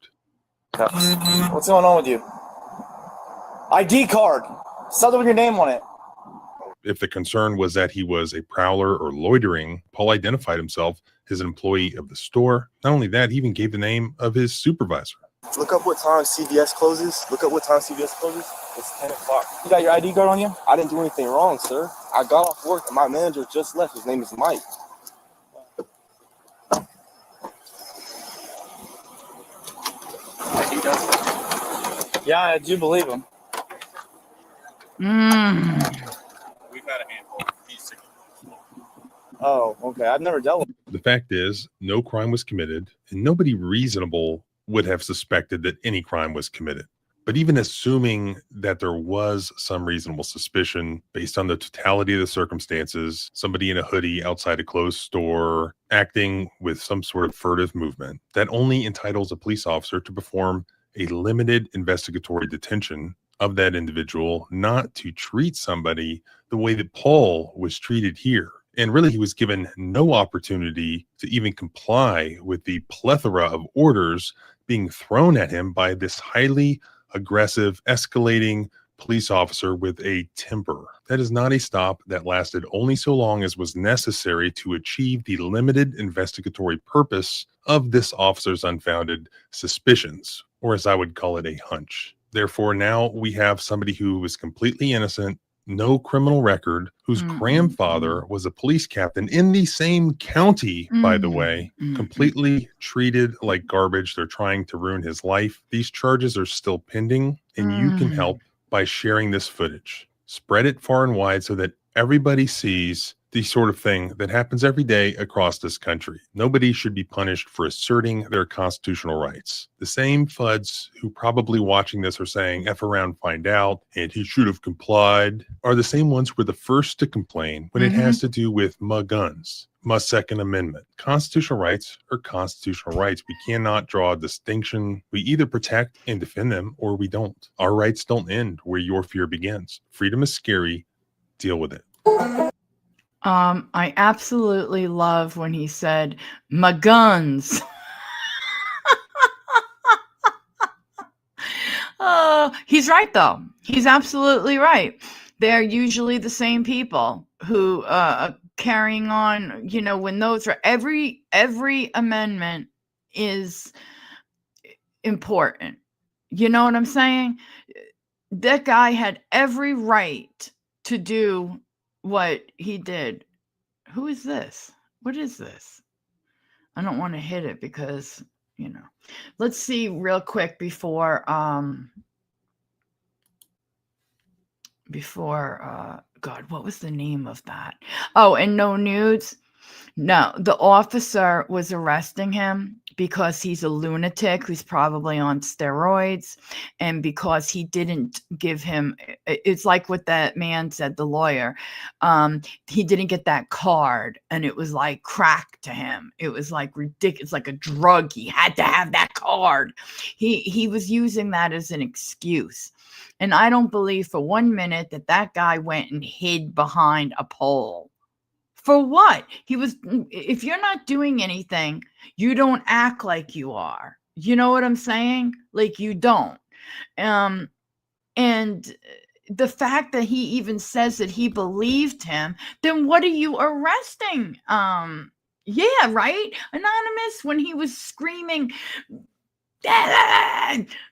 What's going on with you? ID card. Something with your name on it. If the concern was that he was a prowler or loitering, Paul identified himself as an employee of the store. Not only that, he even gave the name of his supervisor. Look up what time CVS closes. It's 10 o'clock. You got your ID card on you? I didn't do anything wrong, sir. I got off work and my manager just left. His name is Mike. Yeah, I do believe him. We've had a handful. Oh, okay. I've never dealt with it. The fact is, no crime was committed, and nobody reasonable would have suspected that any crime was committed. But even assuming that there was some reasonable suspicion based on the totality of the circumstances, somebody in a hoodie outside a closed store acting with some sort of furtive movement, that only entitles a police officer to perform a limited investigatory detention of that individual, not to treat somebody the way that Paul was treated here. And really, he was given no opportunity to even comply with the plethora of orders being thrown at him by this highly aggressive, escalating police officer with a temper. That is not a stop that lasted only so long as was necessary to achieve the limited investigatory purpose of this officer's unfounded suspicions, or as I would call it, a hunch. Therefore, now we have somebody who was completely innocent, no criminal record, whose grandfather was a police captain in the same county, by the way, completely treated like garbage. They're trying to ruin his life. These charges are still pending, and you can help by sharing this footage. Spread it far and wide so that everybody sees the sort of thing that happens every day across this country. Nobody should be punished for asserting their constitutional rights. The same FUDs who probably watching this are saying, F around, find out, and he should have complied, are the same ones who were the first to complain when it has to do with guns. Second Amendment. Constitutional rights are constitutional rights. We cannot draw a distinction. We either protect and defend them or we don't. Our rights don't end where your fear begins. Freedom is scary. Deal with it. I absolutely love when he said, "My guns." He's right, though. He's absolutely right. They're usually the same people who carrying on, you know, when those are every amendment is important. You know what I'm saying? That guy had every right to do what he did. Who is this? What is this? I don't want to hit it because, you know. Let's see real quick before God, what was the name of that? Oh, and no nudes. No, the officer was arresting him because he's a lunatic who's probably on steroids, and because he didn't give him, it's like what that man said, the lawyer, he didn't get that card, and it was like crack to him. It was like ridiculous, like a drug. He had to have that card. He was using that as an excuse. And I don't believe for 1 minute that guy went and hid behind a pole. For what? If you're not doing anything, you don't act like you are. You know what I'm saying? Like you don't. And the fact that he even says that he believed him, then what are you arresting? Yeah, right? Anonymous, when he was screaming,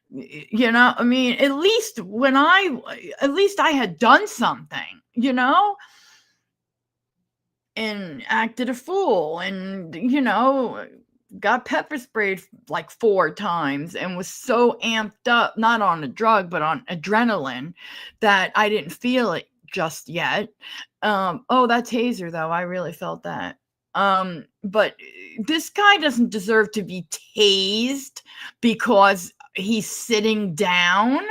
you know, I mean, at least I had done something, you know, and acted a fool, and, you know, got pepper sprayed like 4 times and was so amped up, not on a drug, but on adrenaline, that I didn't feel it just yet. Oh, that taser though, I really felt that. But this guy doesn't deserve to be tased because he's sitting down.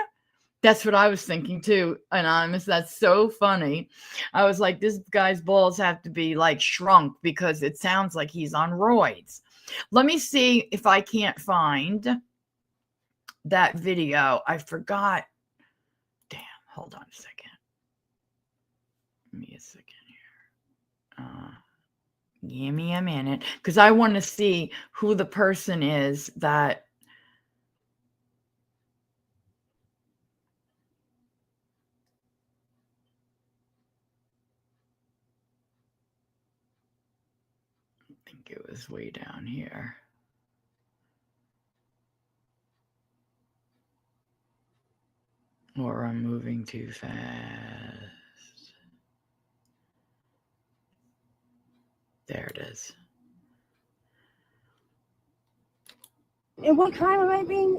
That's what I was thinking too, Anonymous. That's so funny. I was like, this guy's balls have to be like shrunk because it sounds like he's on roids. Let me see if I can't find that video. I forgot. Damn, hold on a second. Give me a second here. Give me a minute, because I want to see who the person is that I think it was way down here. Or I'm moving too fast. There it is. And what crime am I being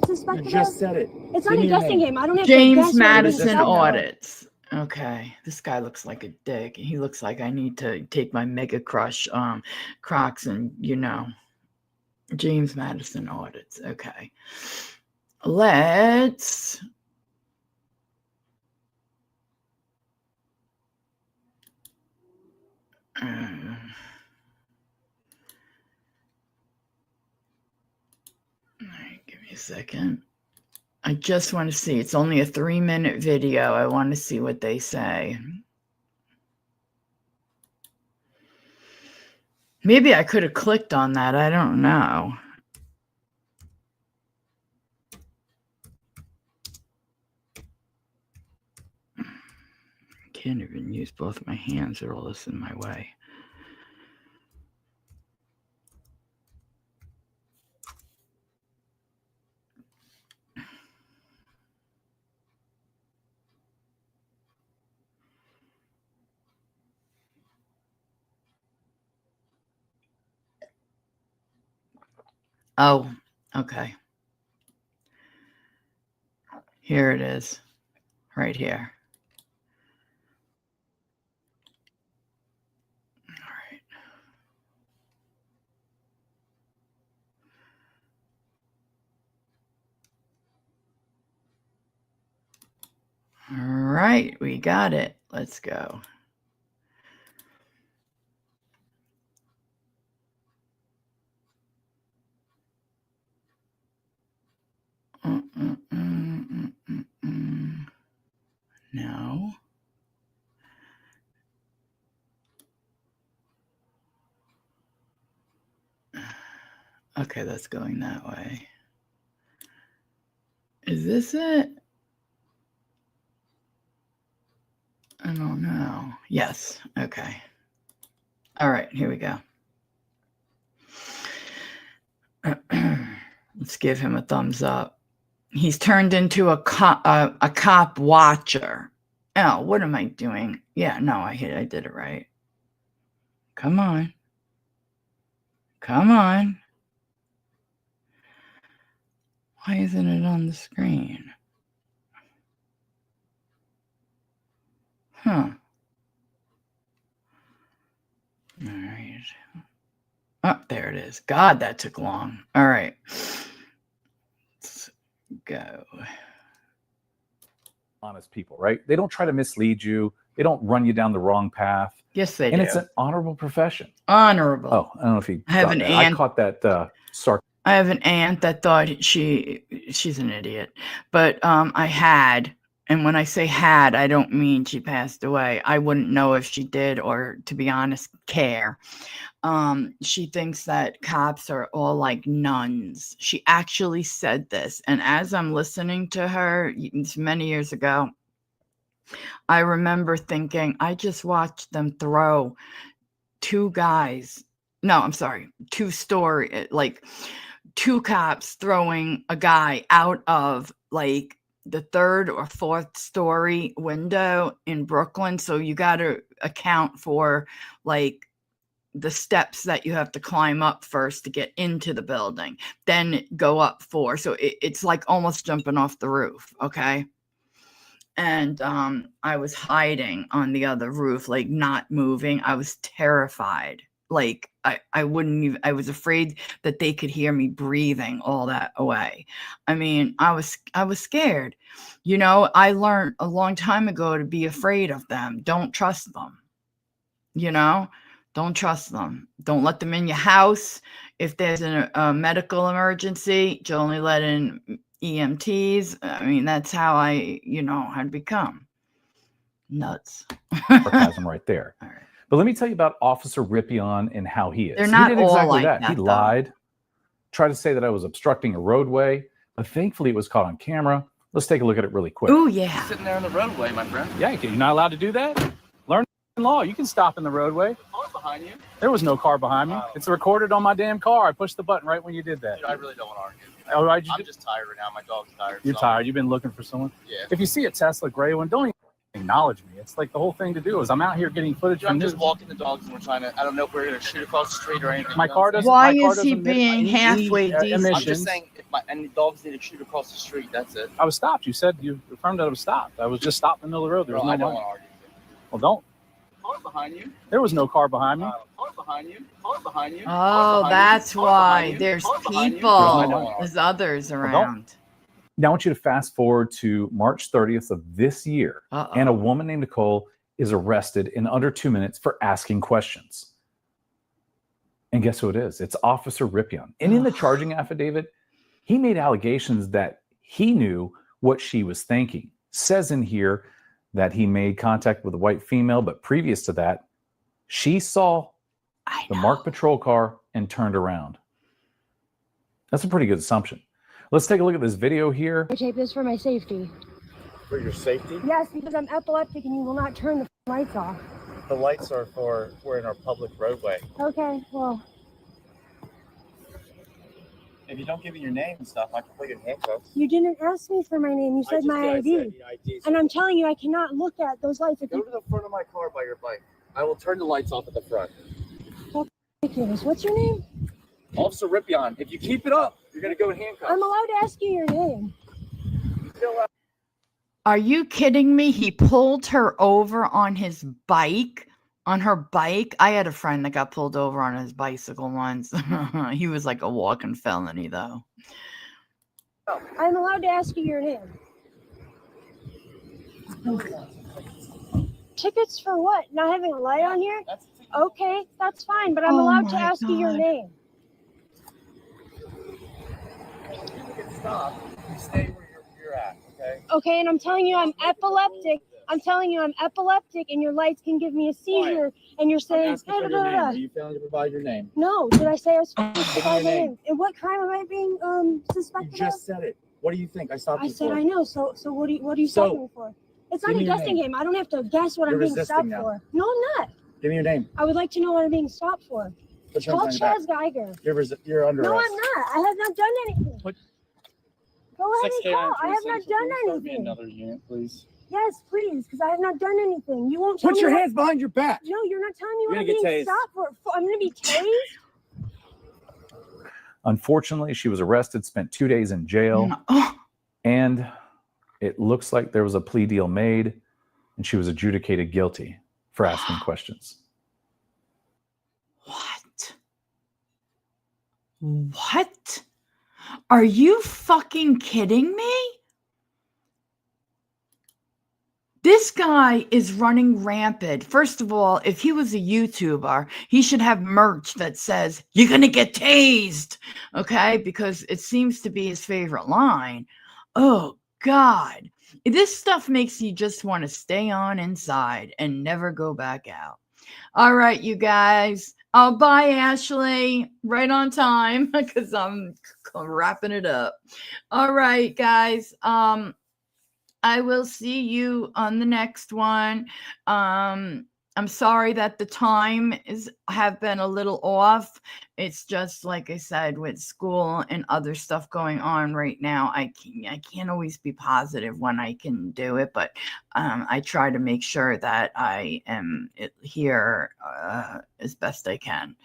suspected of? You just said it. It's not a guessing game. I don't have to James guess what Madison I'm audits. Okay, this guy looks like a dick. He looks like I need to take my Mega Crush Crocs and, you know, James Madison audits. Okay, let's all right, give me a second. I just want to see. It's only a 3-minute video. I want to see what they say. Maybe I could have clicked on that. I don't know. Can't even use both my hands. They're all this in my way. Oh, okay. Here it is. Right here. All right, we got it. Let's go. No. Okay, that's going that way. Is this it? I don't know. Yes. Okay. All right, here we go. Let's give him a thumbs up. He's turned into a cop watcher. Oh, what am I doing? Yeah, no, I did it right. Come on. Come on. Why isn't it on the screen? Huh. All right. Oh, there it is. God, that took long. All right. Let's go. Honest people, right? They don't try to mislead you. They don't run you down the wrong path. Yes, they do. And it's an honorable profession. Honorable. Oh, I don't know if you I have an aunt. I caught that I have an aunt that thought she's an idiot. But I had, and when I say had, I don't mean she passed away. I wouldn't know if she did or, to be honest, care. She thinks that cops are all like nuns. She actually said this. And as I'm listening to her, it's many years ago, I remember thinking, I just watched them throw two cops throwing a guy out of like the third or fourth story window in Brooklyn. So you got to account for like the steps that you have to climb up first to get into the building, then go up four. So it's like almost jumping off the roof. Okay. And I was hiding on the other roof, like not moving. I was terrified. Like I wouldn't even, I was afraid that they could hear me breathing all that away. I mean, I was scared. You know, I learned a long time ago to be afraid of them. Don't trust them. You know, don't trust them. Don't let them in your house. If there's a medical emergency, you only let in EMTs. I mean, that's how I, had become nuts. sarcasm right there. All right. But let me tell you about Officer Ripion and how he is. They're not he did all exactly like that. that, He though. lied, tried to say that I was obstructing a roadway, but thankfully it was caught on camera. Let's take a look at it really quick. Oh, yeah. Sitting there in the roadway, my friend. Yeah, you're not allowed to do that. Learn law. You can stop in the roadway. Car behind you. There was no car behind me. It's recorded on my damn car. I pushed the button right when you did that. Dude, I really don't want to argue. All right, I'm just tired right now. My dog's tired. You're tired. You've been looking for someone. Yeah. If you see a Tesla gray one, don't even acknowledge me. It's like the whole thing to do is I'm out here getting footage Dude, from I'm just news. walking the dogs and we're trying to, I don't know if we're going to shoot across the street or anything. My car doesn't. Why my car is he doesn't being emit halfway any, decent? I'm just saying, if any dogs need to shoot across the street, that's it. I was stopped. You said you affirmed that I was stopped. I was just stopped in the middle of the road. There was Bro, no I don't line. want to argue. Well, don't. Car behind you. There was no car behind me. Car behind you. Car behind you. Oh, that's why there's people. There's others don't. around. Now I want you to fast forward to March 30th of this year, and a woman named Nicole is arrested in under 2 minutes for asking questions. And guess who it is? It's Officer Ripion. And in the charging affidavit, he made allegations that he knew what she was thinking. Says in here that he made contact with a white female, but previous to that, she saw the marked patrol car and turned around. That's a pretty good assumption. Let's take a look at this video here. I tape this for my safety. For your safety? Yes, because I'm epileptic and you will not turn the lights off. The lights are for, we're in our public roadway. Okay, well. If you don't give me your name and stuff, I can put you in handcuffs. You didn't ask me for my name. You said my ID. And I'm telling you, I cannot look at those lights. Go to the front of my car by your bike. I will turn the lights off at the front. That's ridiculous. What's your name? Officer Ripion. If you keep it up, you're going to go in handcuffs. I'm allowed to ask you your name. Are you kidding me? He pulled her over on his bike. On her bike. I had a friend that got pulled over on his bicycle once. He was like a walking felony, though. I'm allowed to ask you your name. Tickets for what? Not having a light on here? Okay, that's fine, but I'm allowed to ask you your name. Stop. You stay where you're at, okay? Okay, and I'm telling you I'm epileptic. I'm telling you I'm epileptic and your lights can give me a seizure and you're saying Are you failing to provide your name? No, did I say I was supposed to provide my name? And what crime am I being suspected You just said it. What do you think? I stopped you I said for? I know. So what are you stopping me for? It's not a guessing game. I don't have to guess what I'm being stopped for. No, I'm not. Give me your name. I would like to know what I'm being stopped for. It's called Chaz Geiger. You're under arrest. No, I'm not. I have not done anything. Go ahead and call. I have not done anything. Another unit, please. Yes, please, because I have not done anything. You won't tell me. Put your hands behind your back. No, you're not telling me what I'm You're gonna being get tased. stopped for. I'm going to be tased? Unfortunately, she was arrested, spent 2 days in jail, and it looks like there was a plea deal made, and she was adjudicated guilty for asking questions. What? Are you fucking kidding me? This guy is running rampant. First of all, if he was a YouTuber, he should have merch that says, "You're going to get tased." Okay? Because it seems to be his favorite line. Oh, God. This stuff makes you just want to stay on inside and never go back out. All right, you guys. Oh, bye, Ashley. Right on time because I'm wrapping it up. All right, guys. I will see you on the next one. I'm sorry that the time have been a little off. It's just like I said, with school and other stuff going on right now, I can't always be positive when I can do it, but I try to make sure that I am here as best I can.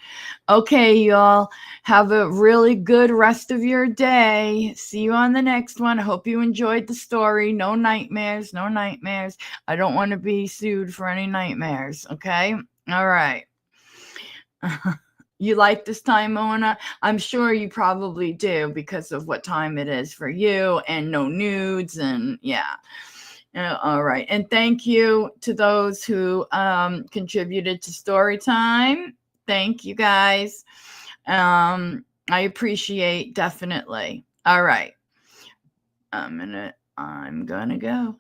Okay, y'all, have a really good rest of your day. See you on the next one. I hope you enjoyed the story. No nightmares, no nightmares. I don't want to be sued for any nightmares. Okay. All right. You like this time, Mona? I'm sure you probably do because of what time it is for you and no nudes and yeah. All right. And thank you to those who contributed to story time. Thank you guys. I appreciate definitely. All right. I'm gonna go.